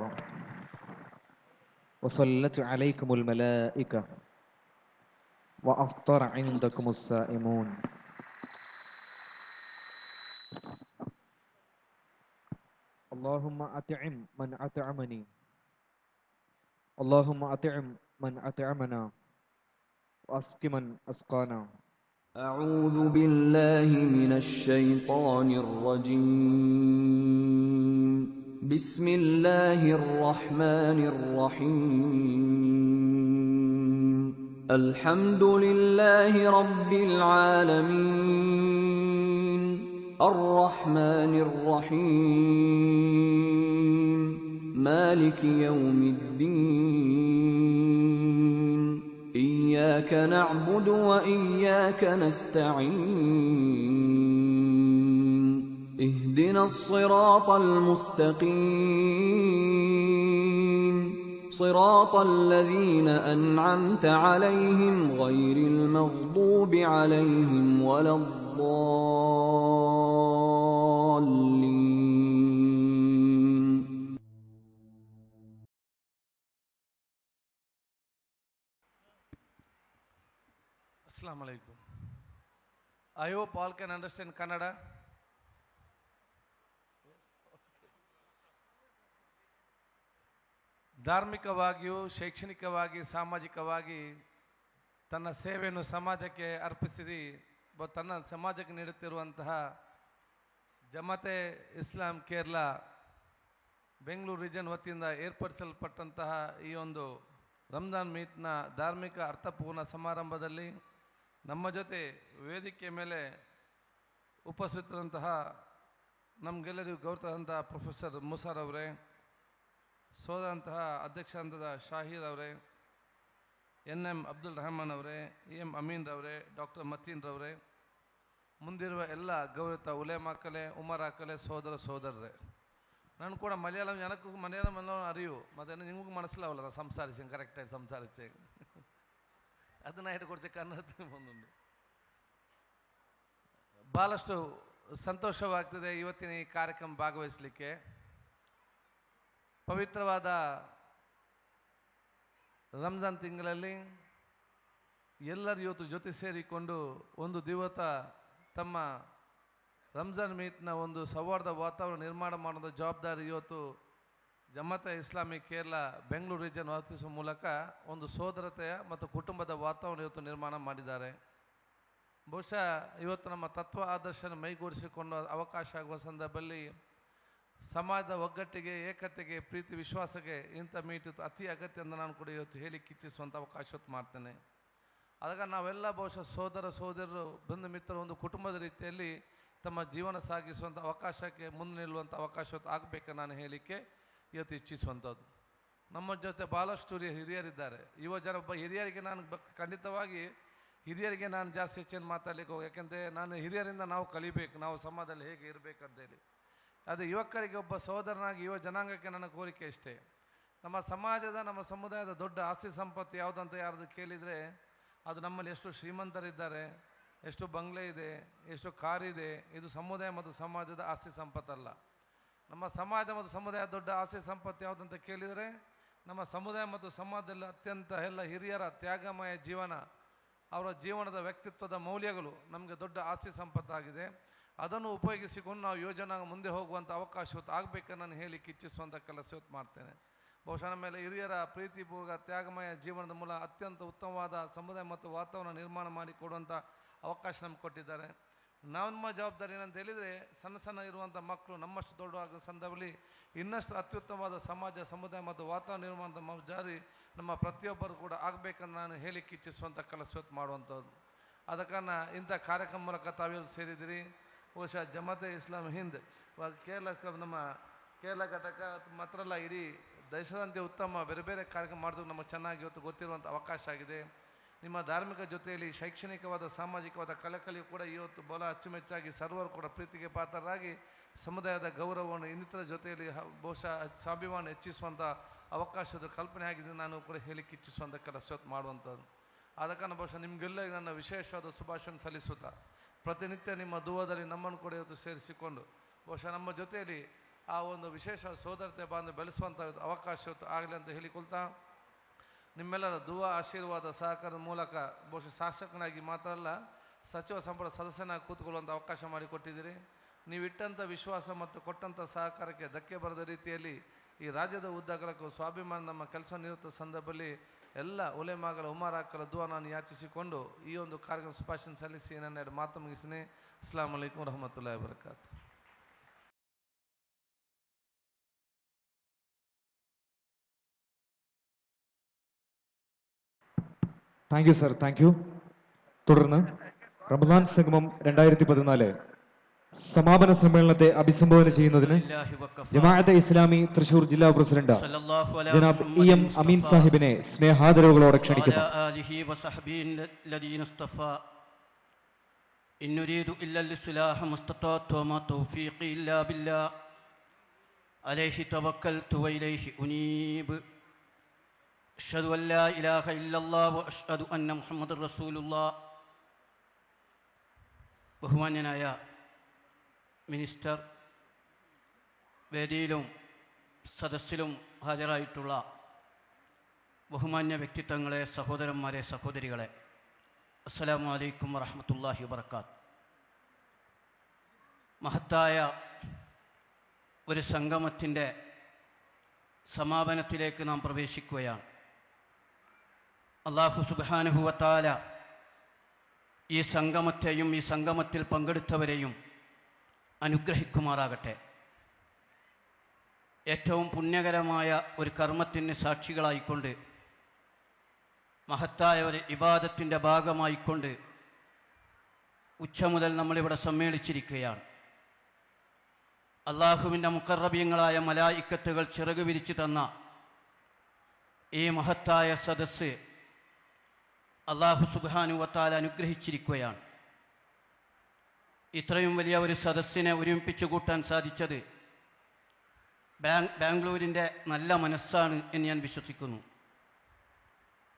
വസല്ലത്ത് അലൈക്കുമുൽ മലായിക വഅഫ്തറ ഇൻദകുമുസ് സായിമൂൻ. اللهم أطعم من أطعمني. اللهم أطعم من أطعمنا وأسق من أسقانا. أعوذ بالله من الشيطان الرجيم. بسم الله الرحمن الرحيم. الحمد لله رب العالمين. الرحمن الرحيم مالك يوم الدين إياك نعبد وإياك نستعين اهدنا الصراط المستقيم صراط الذين أنعمت عليهم غير المغضوب عليهم ولا الضالين. Assalamu alaikum. I hope all can understand Kannada. ಧಾರ್ಮಿಕವಾಗಿಯೂ ಶೈಕ್ಷಣಿಕವಾಗಿ ಸಾಮಾಜಿಕವಾಗಿ ತನ್ನ ಸೇವೆಯನ್ನು ಸಮಾಜಕ್ಕೆ ಅರ್ಪಿಸಿ ತನ್ನ ಸಮಾಜಕ್ಕೆ ನೀಡುತ್ತಿರುವಂತಹ ಜಮಾತೆ ಇಸ್ಲಾಂ ಕೇರಳ ಬೆಂಗಳೂರು ರೀಜನ್ ವತಿಯಿಂದ ಏರ್ಪಡಿಸಲ್ಪಟ್ಟಂತಹ ಈ ಒಂದು ರಂಜಾನ್ ಮೀಟ್ನ ಧಾರ್ಮಿಕ ಅರ್ಥಪೂರ್ಣ ಸಮಾರಂಭದಲ್ಲಿ ನಮ್ಮ ಜೊತೆ ವೇದಿಕೆ ಮೇಲೆ ಉಪಸ್ಥಿತರಂತಹ ನಮಗೆಲ್ಲರಿಗೂ ಗೌರವಾದಂತಹ ಪ್ರೊಫೆಸರ್ ಮುಸಾರ್ ಅವರೇ, ಸೋದಂತಹ ಅಧ್ಯಕ್ಷ ಹಂತದ ಶಾಹೀರ್ ಅವರೇ, ಎನ್.ಎಂ. ಅಬ್ದುಲ್ ರಹಮಾನ್ ಅವರೇ, ಎಂ ಅಮೀನ್ ರವರೇ, ಡಾಕ್ಟರ್ ಮತೀನ್ ರವರೇ, ಮುಂದಿರುವ ಎಲ್ಲ ಗೌರವಿತ ಉಲೇಮಾಕಲೆ ಉಮರಾಕಲೆ ಸೋದರರೇ, ನಾನು ಕೂಡ ಮಲಯಾಳಂ ಜನಕ್ಕೂ ಮಲಯಾಳಂ ಅರಿವು ಮತ್ತು ನಿಮಗೂ ಮನಸ್ಸಿಲಾವಲ್ಲ ನಾನು ಸಂಸಾರಿಸಿ ಕರೆಕ್ಟಾಗಿ ಸಂಸಾರಿಸಿ ಅದನ್ನು ಹಿಡ್ಕೊಡ್ತೆ ಕನ್ನಡ ಒಂದೊಂದು ಭಾಳಷ್ಟು ಸಂತೋಷವಾಗ್ತದೆ ಇವತ್ತಿನ ಈ ಕಾರ್ಯಕ್ರಮ ಭಾಗವಹಿಸಲಿಕ್ಕೆ. ಪವಿತ್ರವಾದ ರಂಜಾನ್ ತಿಂಗಳಲ್ಲಿ ಎಲ್ಲರೂ ಇವತ್ತು ಜೊತೆ ಸೇರಿಕೊಂಡು ಒಂದು ದಿವಸ ತಮ್ಮ ರಂಜಾನ್ ಮೀಟ್ನ ಒಂದು ಸೌಹಾರ್ದ ವಾತಾವರಣ ನಿರ್ಮಾಣ ಮಾಡೋದ ಜವಾಬ್ದಾರಿ ಇವತ್ತು ಜಮಾತೆ ಇಸ್ಲಾಮಿ ಕೇರಳ ಬೆಂಗಳೂರು ರೀಜನ್ ವರ್ತಿಸುವ ಮೂಲಕ ಒಂದು ಸೋದರತೆಯ ಮತ್ತು ಕುಟುಂಬದ ವಾತಾವರಣ ಇವತ್ತು ನಿರ್ಮಾಣ ಮಾಡಿದ್ದಾರೆ. ಬಹುಶಃ ಇವತ್ತು ನಮ್ಮ ತತ್ವ ಆದರ್ಶನ ಮೈಗೂಡಿಸಿಕೊಂಡು ಅವಕಾಶ ಆಗುವ ಸಂದರ್ಭದಲ್ಲಿ ಸಮಾಜದ ಒಗ್ಗಟ್ಟಿಗೆ, ಏಕತೆಗೆ, ಪ್ರೀತಿ ವಿಶ್ವಾಸಕ್ಕೆ ಇಂಥ ಮೀಟ್ ಅತಿ ಅಗತ್ಯ ಅಂತ ನಾನು ಕೂಡ ಇವತ್ತು ಹೇಳಿಕ್ಕೆ ಇಚ್ಛಿಸುವಂಥ ಅವಕಾಶ ಮಾಡ್ತೇನೆ. ಆದಾಗ ನಾವೆಲ್ಲ ಬಹುಶಃ ಸೋದರರು ಬಂಧು ಮಿತ್ರರು ಒಂದು ಕುಟುಂಬದ ರೀತಿಯಲ್ಲಿ ತಮ್ಮ ಜೀವನ ಸಾಗಿಸುವಂಥ ಅವಕಾಶಕ್ಕೆ ಮುಂದೆ ನಿಲ್ಲುವಂಥ ಅವಕಾಶ ಆಗಬೇಕು ನಾನು ಹೇಳಲಿಕ್ಕೆ ಇವತ್ತು ಇಚ್ಛಿಸುವಂಥದ್ದು. ನಮ್ಮ ಜೊತೆ ಭಾಳಷ್ಟು ಹಿರಿಯರಿದ್ದಾರೆ. ಯುವ ಜನ ಹಿರಿಯರಿಗೆ ನಾನು ಖಂಡಿತವಾಗಿ ಹಿರಿಯರಿಗೆ ನಾನು ಜಾಸ್ತಿ ಹೆಚ್ಚಿನ ಮಾತಾಡಲಿಕ್ಕೆ ಹೋಗಿ, ಯಾಕೆಂದರೆ ನಾನು ಹಿರಿಯರಿಂದ ನಾವು ಕಲಿಬೇಕು, ನಾವು ಸಮಾಜದಲ್ಲಿ ಹೇಗೆ ಇರಬೇಕಂತೇಳಿ. ಅದು ಯುವಕರಿಗೆ ಒಬ್ಬ ಸಹೋದರನಾಗಿ ಯುವ ಜನಾಂಗಕ್ಕೆ ನನ್ನ ಕೋರಿಕೆ ಇಷ್ಟೇ. ನಮ್ಮ ಸಮಾಜದ ನಮ್ಮ ಸಮುದಾಯದ ದೊಡ್ಡ ಆಸ್ತಿ ಸಂಪತ್ತು ಯಾವುದಂತ ಯಾರ್ದು ಕೇಳಿದರೆ ಅದು ನಮ್ಮಲ್ಲಿ ಎಷ್ಟು ಶ್ರೀಮಂತರಿದ್ದಾರೆ, ಎಷ್ಟು ಬಂಗ್ಲೆ ಇದೆ, ಎಷ್ಟು ಕಾರಿದೆ, ಇದು ಸಮುದಾಯ ಮತ್ತು ಸಮಾಜದ ಆಸ್ತಿ ಸಂಪತ್ತಲ್ಲ. ನಮ್ಮ ಸಮಾಜ ಮತ್ತು ಸಮುದಾಯ ದೊಡ್ಡ ಆಸ್ತಿ ಸಂಪತ್ತು ಯಾವುದಂತ ಕೇಳಿದರೆ ನಮ್ಮ ಸಮುದಾಯ ಮತ್ತು ಸಮಾಜದಲ್ಲಿ ಅತ್ಯಂತ ಎಲ್ಲ ಹಿರಿಯರ ತ್ಯಾಗಮಯ ಜೀವನ, ಅವರ ಜೀವನದ ವ್ಯಕ್ತಿತ್ವದ ಮೌಲ್ಯಗಳು ನಮಗೆ ದೊಡ್ಡ ಆಸ್ತಿ ಸಂಪತ್ತಾಗಿದೆ. ಅದನ್ನು ಉಪಯೋಗಿಸಿಕೊಂಡು ನಾವು ಯೋಜನಾ ಮುಂದೆ ಹೋಗುವಂಥ ಅವಕಾಶ ಆಗಬೇಕನ್ನು ನಾನು ಹೇಳಿಕ್ಕೆ ಇಚ್ಛಿಸುವಂಥ ಕೆಲಸ ಮಾಡ್ತೇನೆ. ಬಹುಶಃ ನಮ್ಮ ಮೇಲೆ ಹಿರಿಯರ ಪ್ರೀತಿಪೂರ್ವಕ ತ್ಯಾಗಮಯ ಜೀವನದ ಮೂಲ ಅತ್ಯಂತ ಉತ್ತಮವಾದ ಸಮುದಾಯ ಮತ್ತು ವಾತಾವರಣ ನಿರ್ಮಾಣ ಮಾಡಿಕೊಡುವಂಥ ಅವಕಾಶ ನಮ್ಗೆ ಕೊಟ್ಟಿದ್ದಾರೆ. ನಮ್ಮ ಜವಾಬ್ದಾರಿ ಏನಂತ ಹೇಳಿದರೆ ಸಣ್ಣ ಇರುವಂಥ ಮಕ್ಕಳು ನಮ್ಮಷ್ಟು ದೊಡ್ಡವಾದ ಸಂದರ್ಭದಲ್ಲಿ ಇನ್ನಷ್ಟು ಅತ್ಯುತ್ತಮವಾದ ಸಮಾಜ, ಸಮುದಾಯ ಮತ್ತು ವಾತಾವರಣ ನಿರ್ಮಾಣದ ಜವಾಬ್ದಾರಿ ನಮ್ಮ ಪ್ರತಿಯೊಬ್ಬರು ಕೂಡ ಆಗಬೇಕಂತ ನಾನು ಹೇಳಿಕ್ಕೆ ಇಚ್ಛಿಸುವಂಥ ಕೆಲಸ ಮಾಡುವಂಥದ್ದು. ಆದ ಕಾರಣ ಇಂಥ ಕಾರ್ಯಕ್ರಮ ಮೂಲಕ ತಾವೆಲ್ಲರೂ ಸೇರಿದಿರಿ. ಬಹುಶಃ ಜಮಾತೆ ಇಸ್ಲಾಂ ಹಿಂದ್ ಕೇರಳ ನಮ್ಮ ಕೇರಳ ಘಟಕ ಮಾತ್ರ ಅಲ್ಲ, ಇಡೀ ದೇಶದಂತೆ ಉತ್ತಮ ಬೇರೆ ಬೇರೆ ಕಾರ್ಯಕ್ರಮ ಮಾಡಿದ್ರು ನಮಗೆ ಚೆನ್ನಾಗಿ ಇವತ್ತು ಗೊತ್ತಿರುವಂಥ ಅವಕಾಶ ಆಗಿದೆ. ನಿಮ್ಮ ಧಾರ್ಮಿಕ ಜೊತೆಯಲ್ಲಿ ಶೈಕ್ಷಣಿಕವಾದ ಸಾಮಾಜಿಕವಾದ ಕಳಕಳಿಯು ಕೂಡ ಇವತ್ತು ಬಹಳ ಅಚ್ಚುಮೆಚ್ಚಾಗಿ ಸರ್ವರು ಕೂಡ ಪ್ರೀತಿಗೆ ಪಾತ್ರರಾಗಿ ಸಮುದಾಯದ ಗೌರವವನ್ನು ಇನ್ನಿತರ ಜೊತೆಯಲ್ಲಿ ಬಹುಶಃ ಸ್ವಾಭಿಮಾನ ಹೆಚ್ಚಿಸುವಂಥ ಅವಕಾಶದ ಕಲ್ಪನೆ ಆಗಿದೆ ನಾನು ಕೂಡ ಹೇಳಿಕ್ಕೆ ಇಚ್ಛಿಸುವಂಥ ಕೆಲಸ ಮಾಡುವಂಥದ್ದು. ಆದ ಕಾರಣ ಬಹುಶಃ ನಿಮಗೆಲ್ಲ ನನ್ನ ವಿಶೇಷವಾದ ಶುಭಾಶಯ ಸಲ್ಲಿಸುತ್ತಾ ಪ್ರತಿನಿತ್ಯ ನಿಮ್ಮ ದುವದಲ್ಲಿ ನಮ್ಮನ್ನು ಕೂಡ ಇವತ್ತು ಸೇರಿಸಿಕೊಂಡು ಬಹುಶಃ ನಮ್ಮ ಜೊತೆಯಲ್ಲಿ ಆ ಒಂದು ವಿಶೇಷ ಸೋದರತೆ ಬಾಂಧವ್ಯ ಬೆಳೆಸುವಂಥ ಅವಕಾಶ ಆಗಲಿ ಅಂತ ಹೇಳಿಕೊಳ್ತಾ, ನಿಮ್ಮೆಲ್ಲರ ದುವಾ ಆಶೀರ್ವಾದ ಸಹಕಾರದ ಮೂಲಕ ಬಹುಶಃ ಶಾಸಕನಾಗಿ ಮಾತ್ರ ಅಲ್ಲ ಸಚಿವ ಸಂಪುಟ ಸದಸ್ಯನಾಗಿ ಕೂತ್ಕೊಳ್ಳುವಂಥ ಅವಕಾಶ ಮಾಡಿಕೊಟ್ಟಿದ್ದೀರಿ. ನೀವು ಇಟ್ಟಂಥ ವಿಶ್ವಾಸ ಮತ್ತು ಕೊಟ್ಟಂಥ ಸಹಕಾರಕ್ಕೆ ಧಕ್ಕೆ ಬರದ ರೀತಿಯಲ್ಲಿ ಈ ರಾಜ್ಯದ ಉದ್ದಗಲಕ್ಕೂ ಸ್ವಾಭಿಮಾನ ನಮ್ಮ ಕೆಲಸ ನಿರುತ್ತ ಸಂದರ್ಭದಲ್ಲಿ ಎಲ್ಲ ಉಲೇಮಾಗಳ ಉಮರಾಕರ ದುವಾ ನಾನು ಯಾಚಿಸಿಕೊಂಡು ಈ ಒಂದು ಕಾರ್ಯಕ್ರಮ ಶುಭಾಶಯ ಸಲ್ಲಿಸಿ ನನ್ನ ಮಾತು ಮುಗಿಸಿನಿ. ಅಸ್ಸಲಾಮು ಅಲೈಕುಂ ವರಹಮತುಲ್ಲಾಹಿ ವಬರಕಾತು. Thank you sir, thank you. തുടർന്ന് റമദാൻ സംഗമം 2014 സമാപന സമ്മേളനത്തെ അഭിസംബോധന ചെയ്യുന്നതിന് لله وكفى ജമാഅത്തെ ഇസ്ലാമി തൃശൂർ ജില്ലാ പ്രസിഡന്റ് صلى الله على ജനാബ് محمد ഇ എം അമീൻ സാഹിബിനെ സ്നേഹാദരവുകളോടെ ക്ഷണിക്കുന്നു. وعلى آله وصحبه الذين اصطفى إن نريد إلا الإصلاح ما استطعت وما توفيقي إلا بالله عليه توكلت وإليه أنيب أشهد أن لا إله إلا الله وأشهد أن محمد رسول الله. ബഹുമാന്യനായ മിനിസ്റ്റർ, വേദിയിലും സദസ്സിലും ഹാജരായിട്ടുള്ള ബഹുമാന്യ വ്യക്തിത്വങ്ങളെ, സഹോദരന്മാരെ, സഹോദരികളെ, അസ്സലാമു അലൈക്കും വറഹ്മത്തുള്ളാഹി വബറകാത്ത്. മഹത്തായ ഒരു സംഗമത്തിൻ്റെ സമാപനത്തിലേക്ക് നാം പ്രവേശിക്കുകയാണ്. അല്ലാഹു സുബ്ഹാനഹു വ തആല ഈ സംഗമത്തെയും ഈ സംഗമത്തിൽ പങ്കെടുത്തവരെയും അനുഗ്രഹിക്കുമാറാകട്ടെ. ഏറ്റവും പുണ്യകരമായ ഒരു കർമ്മത്തിന് സാക്ഷികളായിക്കൊണ്ട്, മഹത്തായ ഒരു ഇബാദത്തിൻ്റെ ഭാഗമായിക്കൊണ്ട് ഉച്ച മുതൽ നമ്മളിവിടെ സമ്മേളിച്ചിരിക്കുകയാണ്. അള്ളാഹുവിൻ്റെ മുഖറബീങ്ങളായ മലായിക്കത്തുകൾ ചിറക് വിരിച്ചു തന്ന ഈ മഹത്തായ സദസ്സ് അള്ളാഹു സുബ്ഹാനഹു വ തആല അനുഗ്രഹിച്ചിരിക്കുകയാണ്. ഇത്രയും വലിയ ഒരു സദസ്സിനെ ഒരുമിപ്പിച്ചു കൂട്ടാൻ സാധിച്ചത് ബാംഗ്ലൂരിൻ്റെ നല്ല മനസ്സാണ് എന്ന് ഞാൻ വിശ്വസിക്കുന്നു.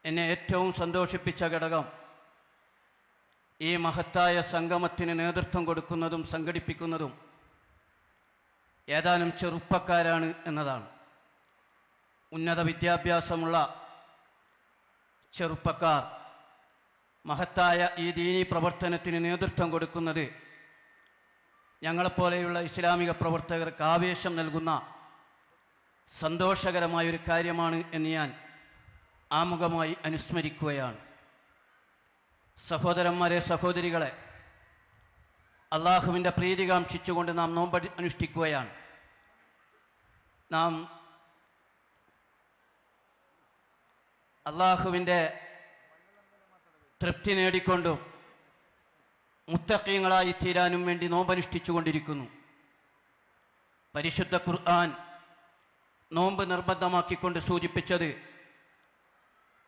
എന്നെ ഏറ്റവും സന്തോഷിപ്പിച്ച ഘടകം ഈ മഹത്തായ സംഗമത്തിന് നേതൃത്വം കൊടുക്കുന്നതും സംഘടിപ്പിക്കുന്നതും ഏതാനും ചെറുപ്പക്കാരാണ് എന്നതാണ്. ഉന്നത വിദ്യാഭ്യാസമുള്ള ചെറുപ്പക്കാർ മഹത്തായ ഈ ദീനീ പ്രവർത്തനത്തിന് നേതൃത്വം കൊടുക്കുന്നത് ഞങ്ങളെപ്പോലെയുള്ള ഇസ്ലാമിക പ്രവർത്തകർക്ക് ആവേശം നൽകുന്ന സന്തോഷകരമായൊരു കാര്യമാണ് എന്ന് ഞാൻ ആമുഖമായി അനുസ്മരിക്കുകയാണ്. സഹോദരന്മാരെ, സഹോദരികളെ, അള്ളാഹുവിൻ്റെ പ്രീതി കാംക്ഷിച്ചുകൊണ്ട് നാം നോമ്പ് അനുഷ്ഠിക്കുകയാണ്. നാം അള്ളാഹുവിൻ്റെ തൃപ്തി നേടിക്കൊണ്ടും മുത്തഖീങ്ങളായി തീരാനും വേണ്ടി നോമ്പനുഷ്ഠിച്ചു കൊണ്ടിരിക്കുന്നു. പരിശുദ്ധ ഖുർആൻ നോമ്പ് നിർബന്ധമാക്കിക്കൊണ്ട് സൂചിപ്പിച്ചത്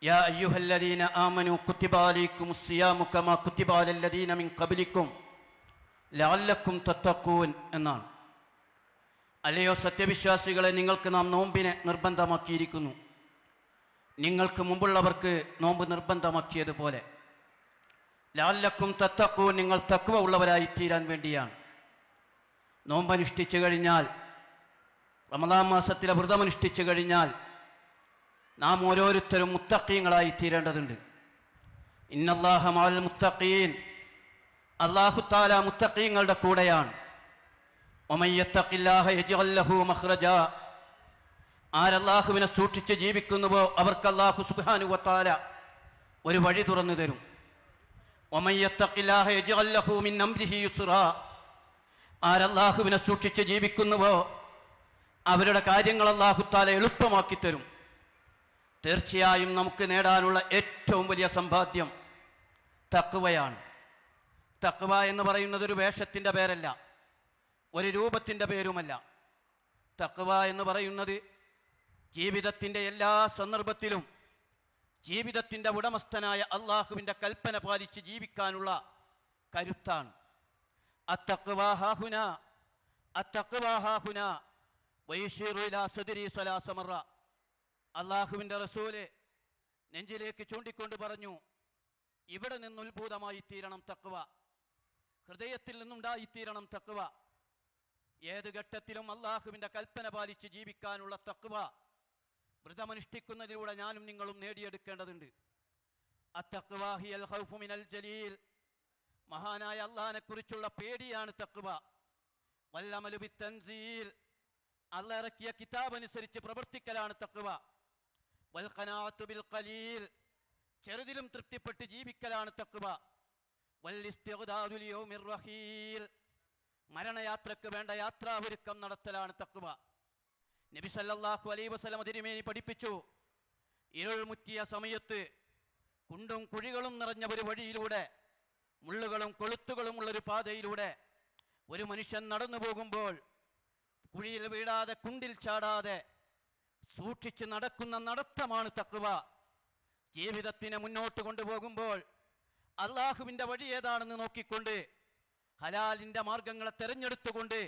യാ അയ്യുഹല്ലദീന ആമനു കുത്തിബ അലൈക്കുമുസ് സിയാമു കമാ കുത്തിബ അലല്ലദീന മിൻ ഖബ്ലിക്കും ലഅല്ലക്കും തത്തഖൂൻ എന്നാണ്. അല്ലയോ സത്യവിശ്വാസികളെ, നിങ്ങൾക്ക് നാം നോമ്പിനെ നിർബന്ധമാക്കിയിരിക്കുന്നു, നിങ്ങൾക്ക് മുമ്പുള്ളവർക്ക് നോമ്പ് നിർബന്ധമാക്കിയതുപോലെ. ലഅല്ലക്കും തത്തഖൂൻ, നിങ്ങൾ തഖ്വ ഉള്ളവരായി തീരാൻ വേണ്ടിയാണ്. നോമ്പനുഷ്ഠിച്ചു കഴിഞ്ഞാൽ, റമദാൻ മാസത്തിലെ വ്രതമനുഷ്ഠിച്ചു കഴിഞ്ഞാൽ നാം ഓരോരുത്തരും മുത്തഖീങ്ങളായി തീരേണ്ടതുണ്ട്. ഇന്നല്ലാഹ മഅൽ മുത്തഖീൻ, അല്ലാഹു തആല മുത്തഖീങ്ങളുടെ കൂടെയാണ്. വമൻ യത്തഖില്ലാഹ യജ്അൽ ലഹു മഖ്റജാ, ആരല്ലാഹുവിനെ സൂക്ഷിച്ച് ജീവിക്കുന്നുവോ അവർക്ക് അല്ലാഹു സുബ്ഹാനഹു വ തആല ഒരു വഴി തുറന്നു തരും. വമൻ യത്തഖില്ലാഹ യജ്അൽ ലഹു മിൻ അംരിഹി യുസ്റാ, ആരല്ലാഹുവിനെ സൂക്ഷിച്ച് ജീവിക്കുന്നുവോ അവരുടെ കാര്യങ്ങൾ അല്ലാഹു തആല എളുപ്പമാക്കി തരും. തീർച്ചയായും നമുക്ക് നേടാനുള്ള ഏറ്റവും വലിയ സമ്പാദ്യം തഖ്വയാണ്. തഖ്വ എന്ന് പറയുന്നത് ഒരു വേഷത്തിൻ്റെ പേരല്ല, ഒരു രൂപത്തിൻ്റെ പേരുമല്ല. തഖ്വ എന്ന് പറയുന്നത് ജീവിതത്തിൻ്റെ എല്ലാ സന്ദർഭത്തിലും ജീവിതത്തിൻ്റെ ഉടമസ്ഥനായ അള്ളാഹുവിൻ്റെ കൽപ്പന പാലിച്ച് ജീവിക്കാനുള്ള കരുത്താണ്. അത്തഖ്വ ഹാഹുനാ, അത്തഖ്വ ഹാഹുനാ വയശീറു ഇലാ സദ്രി സലാസ മറ. അള്ളാഹുവിൻ്റെ റസൂല് നെഞ്ചിലേക്ക് ചൂണ്ടിക്കൊണ്ട് പറഞ്ഞു, ഇവിടെ നിന്നുത്ഭൂതമായി തീരണം തഖ്വ, ഹൃദയത്തിൽ നിന്നുണ്ടായിത്തീരണം തഖ്വ. ഏത് ഘട്ടത്തിലും അള്ളാഹുവിൻ്റെ കൽപ്പന പാലിച്ച് ജീവിക്കാനുള്ള തഖ്വ വ്രതമനുഷ്ഠിക്കുന്നതിലൂടെ ഞാനും നിങ്ങളും നേടിയെടുക്കേണ്ടതുണ്ട്. അത്തഖ്വ ഹിയൽ ഖൗഫു മിനൽ ജലീൽ, മഹാനായ അള്ളാഹിനെ കുറിച്ചുള്ള പേടിയാണ് തഖ്വ. വല്ലമലു ബിത്തൻസീൽ, അള്ളാഹ് ഇറക്കിയ കിതാബ് അനുസരിച്ച് പ്രവർത്തിക്കലാണ് തഖ്വ. വൽ ഖനാഅത്തു ബിൽ ഖലീൽ, ചെറുതിലും തൃപ്തിപ്പെട്ട് ജീവിക്കലാണ് തഖ്വ. വൽ ഇസ്തിഗ്ദാദു ലിയൗമിർ റഹീൽ, മരണയാത്രക്ക് വേണ്ട യാത്രാവൊരുക്കം നടത്തലാണ് തഖ്വ. നബി സല്ലല്ലാഹു അലൈഹി വസല്ലം തിരുമേനി പഠിപ്പിച്ചു, ഇരുൾ മുറ്റിയ സമയത്ത് കുണ്ടും കുഴികളും നിറഞ്ഞ ഒരു വഴിയിലൂടെ, മുള്ളുകളും കൊളുത്തുകളുമുള്ളൊരു പാതയിലൂടെ ഒരു മനുഷ്യൻ നടന്നു പോകുമ്പോൾ കുഴിയിൽ വീഴാതെ കുണ്ടിൽ ചാടാതെ സൂക്ഷിച്ച് നടക്കുന്ന നടത്തമാണ് തഖ്വ. ജീവിതത്തിനെ മുന്നോട്ട് കൊണ്ടുപോകുമ്പോൾ അള്ളാഹുവിൻ്റെ വഴി ഏതാണെന്ന് നോക്കിക്കൊണ്ട് ഹലാലിൻ്റെ മാർഗങ്ങളെ തെരഞ്ഞെടുത്തുകൊണ്ട്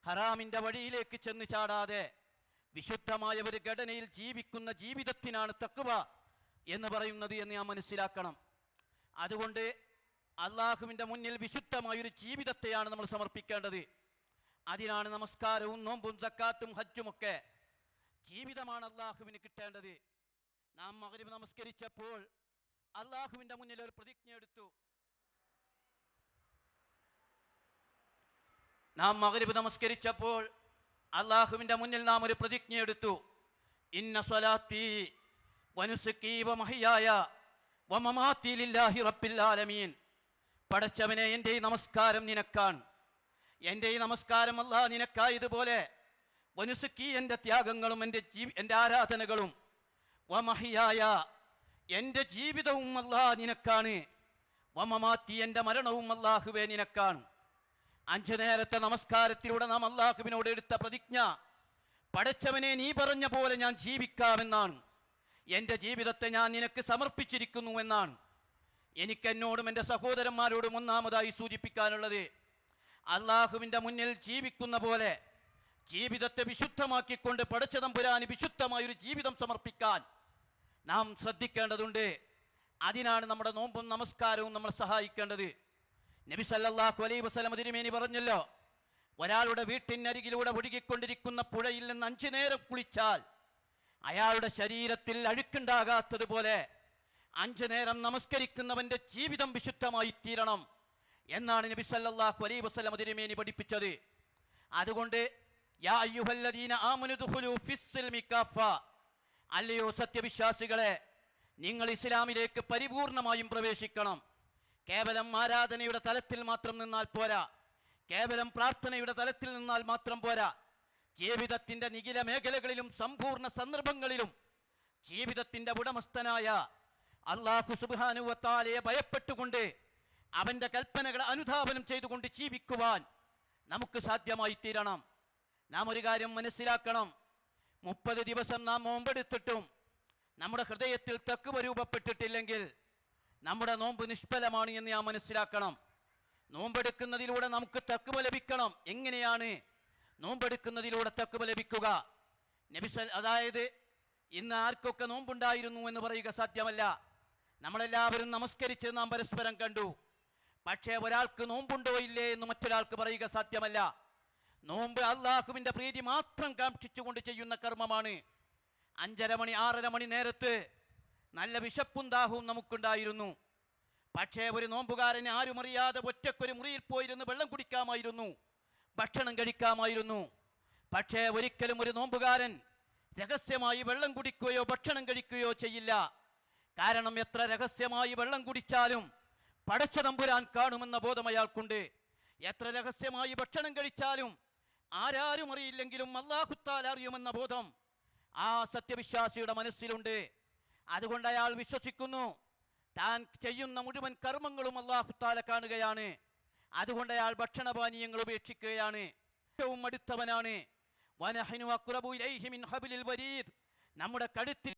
ഹറാമിൻ്റെ വഴിയിലേക്ക് ചെന്ന് ചാടാതെ വിശുദ്ധമായ ഒരു ഘടനയിൽ ജീവിക്കുന്ന ജീവിതത്തിനാണ് തഖ്വ എന്ന് പറയുന്നത് എന്ന് നാം മനസ്സിലാക്കണം. അതുകൊണ്ട് അള്ളാഹുവിൻ്റെ മുന്നിൽ വിശുദ്ധമായൊരു ജീവിതത്തെയാണ് നമ്മൾ സമർപ്പിക്കേണ്ടത്. അതിനാണ് നമസ്കാരവും നോമ്പും സക്കാത്തും ഹജ്ജുമൊക്കെ. ജീവിതമാണ് അള്ളാഹുവിന് കിട്ടേണ്ടത്. നാം മഗ്രിബ് നമസ്കരിച്ചപ്പോൾ അള്ളാഹുവിൻ്റെ മുന്നിൽ ഒരു പ്രതിജ്ഞ എടുത്തു. നാം മഗ്രിബ് നമസ്കരിച്ചപ്പോൾ അള്ളാഹുവിൻ്റെ മുന്നിൽ നാം ഒരു പ്രതിജ്ഞ എടുത്തു. ഇന്ന സ്വലാത്തി വനുസുക്കി വമഹിയായ വമമാത്തി ലില്ലാഹി റബ്ബിൽ ആലമീൻ. പടച്ചവനെ, എൻ്റെ ഈ നമസ്കാരം നിനക്കാണ്, എൻ്റെ ഈ നമസ്കാരം അല്ലാഹ് നിനക്കായതുപോലെ വനുസുക്കി എൻ്റെ ത്യാഗങ്ങളും എൻ്റെ ആരാധനകളും വമഹിയായ എൻ്റെ ജീവിതവും അല്ലാഹ് നിനക്കാണ്, വമമാത്തി എൻ്റെ മരണവും അല്ലാഹുവേ നിനക്കാണ്. 5 നേരത്തെ നമസ്കാരത്തിലൂടെ നാം അല്ലാഹുവിനോട് എടുത്ത പ്രതിജ്ഞ, പടച്ചവനെ നീ പറഞ്ഞ പോലെ ഞാൻ ജീവിക്കാമെന്നാണ്. എൻ്റെ ജീവിതത്തെ ഞാൻ നിനക്ക് സമർപ്പിച്ചിരിക്കുന്നു എന്നാണ്. എനിക്കെന്നോടും എൻ്റെ സഹോദരന്മാരോടും ഒന്നാമതായി സൂചിപ്പിക്കാനുള്ളത്, അള്ളാഹുവിൻ്റെ മുന്നിൽ ജീവിക്കുന്ന പോലെ ജീവിതത്തെ വിശുദ്ധമാക്കിക്കൊണ്ട് പടച്ച തമ്പുരാന് വിശുദ്ധമായൊരു ജീവിതം സമർപ്പിക്കാൻ നാം ശ്രദ്ധിക്കേണ്ടതുണ്ട്. അതിനാണ് നമ്മുടെ നോമ്പും നമസ്കാരവും നമ്മൾ സഹായിക്കേണ്ടത്. നബി സല്ലല്ലാഹു അലൈഹി വസല്ലം തിരുമേനി പറഞ്ഞല്ലോ, ഒരാളുടെ വീട്ടിനരികിലൂടെ ഒഴുകിക്കൊണ്ടിരിക്കുന്ന പുഴയിൽ നിന്ന് 5 നേരം കുളിച്ചാൽ അയാളുടെ ശരീരത്തിൽ അഴുക്കുണ്ടാകാത്തതുപോലെ 5 നേരം നമസ്കരിക്കുന്നവൻ്റെ ജീവിതം വിശുദ്ധമായി തീരണം എന്നാണ് നബി സല്ലല്ലാഹു അലൈഹി വസല്ലം തിരുമേനി പഠിപ്പിച്ചത്. അതുകൊണ്ട് യാ അയ്യുഹല്ലദീന ആമനു ദുഖുലൂ ഫിസ്സിൽമി കാഫ, അല്ലയോ സത്യവിശ്വാസികളെ, നിങ്ങൾ ഇസ്ലാമിലേക്ക് പരിപൂർണമായും പ്രവേശിക്കണം. കേവലം ആരാധനയുടെ തലത്തിൽ മാത്രം നിന്നാൽ പോരാ, കേവലം പ്രാർത്ഥനയുടെ തലത്തിൽ നിന്നാൽ മാത്രം പോരാ. ജീവിതത്തിൻ്റെ നിഖില മേഖലകളിലും സമ്പൂർണ്ണ സന്ദർഭങ്ങളിലും ജീവിതത്തിൻ്റെ ഉടമസ്ഥനായ അല്ലാഹു സുബ്ഹാനഹു വ തആലയെ ഭയപ്പെട്ടുകൊണ്ട് അവൻ്റെ കൽപ്പനകളെ അനുധാവനം ചെയ്തുകൊണ്ട് ജീവിക്കുവാൻ നമുക്ക് സാധ്യമായി തീരണം. നാം ഒരു കാര്യം മനസ്സിലാക്കണം, 30 ദിവസം നാം നോമ്പെടുത്തിട്ടും നമ്മുടെ ഹൃദയത്തിൽ തഖ്വ രൂപപ്പെട്ടിട്ടില്ലെങ്കിൽ നമ്മുടെ നോമ്പ് നിഷ്ഫലമാണ് എന്ന് നാം മനസ്സിലാക്കണം. നോമ്പെടുക്കുന്നതിലൂടെ നമുക്ക് തഖ്വ ലഭിക്കണം. എങ്ങനെയാണ് നോമ്പെടുക്കുന്നതിലൂടെ തഖ്വ ലഭിക്കുക? അതായത് ഇന്ന് ആർക്കൊക്കെ നോമ്പുണ്ടായിരുന്നു എന്ന് പറയുക സാധ്യമല്ല. നമ്മളെല്ലാവരും നമസ്കരിച്ച് നാം പരസ്പരം കണ്ടു. പക്ഷേ ഒരാൾക്ക് നോമ്പുണ്ടോ ഇല്ലേ എന്ന് മറ്റൊരാൾക്ക് പറയുക സാധ്യമല്ല. നോമ്പ് അള്ളാഹുവിൻ്റെ പ്രീതി മാത്രം കാക്ഷിച്ചുകൊണ്ട് ചെയ്യുന്ന കർമ്മമാണ്. 5:30 മണി 6:30 മണി നേരത്ത് നല്ല വിശപ്പും ദാഹവും നമുക്കുണ്ടായിരുന്നു. പക്ഷേ ഒരു നോമ്പുകാരന് ആരും അറിയാതെ ഒറ്റക്കൊരു മുറിയിൽ പോയിരുന്ന് വെള്ളം കുടിക്കാമായിരുന്നു, ഭക്ഷണം കഴിക്കാമായിരുന്നു. പക്ഷേ ഒരിക്കലും ഒരു നോമ്പുകാരൻ രഹസ്യമായി വെള്ളം കുടിക്കുകയോ ഭക്ഷണം കഴിക്കുകയോ ചെയ്യില്ല. കാരണം എത്ര രഹസ്യമായി വെള്ളം കുടിച്ചാലും പടച്ച തമ്പുരാൻ കാണുമെന്ന ബോധം അയാൾക്കുണ്ട്. എത്ര രഹസ്യമായി ഭക്ഷണം കഴിച്ചാലും ആരാരും അറിയില്ലെങ്കിലും അല്ലാഹു തആല അറിയുമെന്ന ബോധം ആ സത്യവിശ്വാസിയുടെ മനസ്സിലുണ്ട്. അതുകൊണ്ട് അയാൾ വിശ്വസിക്കുന്നു, താൻ ചെയ്യുന്ന മുഴുവൻ കർമ്മങ്ങളും അല്ലാഹു തആല കാണുകയാണ്. അതുകൊണ്ട് അയാൾ ഭക്ഷണപാനീയങ്ങൾ ഉപേക്ഷിക്കുകയാണ്. ഏറ്റവും അടുത്തവനാണ്. വനഹ്നു അഖ്റബു ഇലൈഹി മിൻ ഹബ്ലിൽ വരീദ്, നമ്മുടെ കഴുത്തിൽ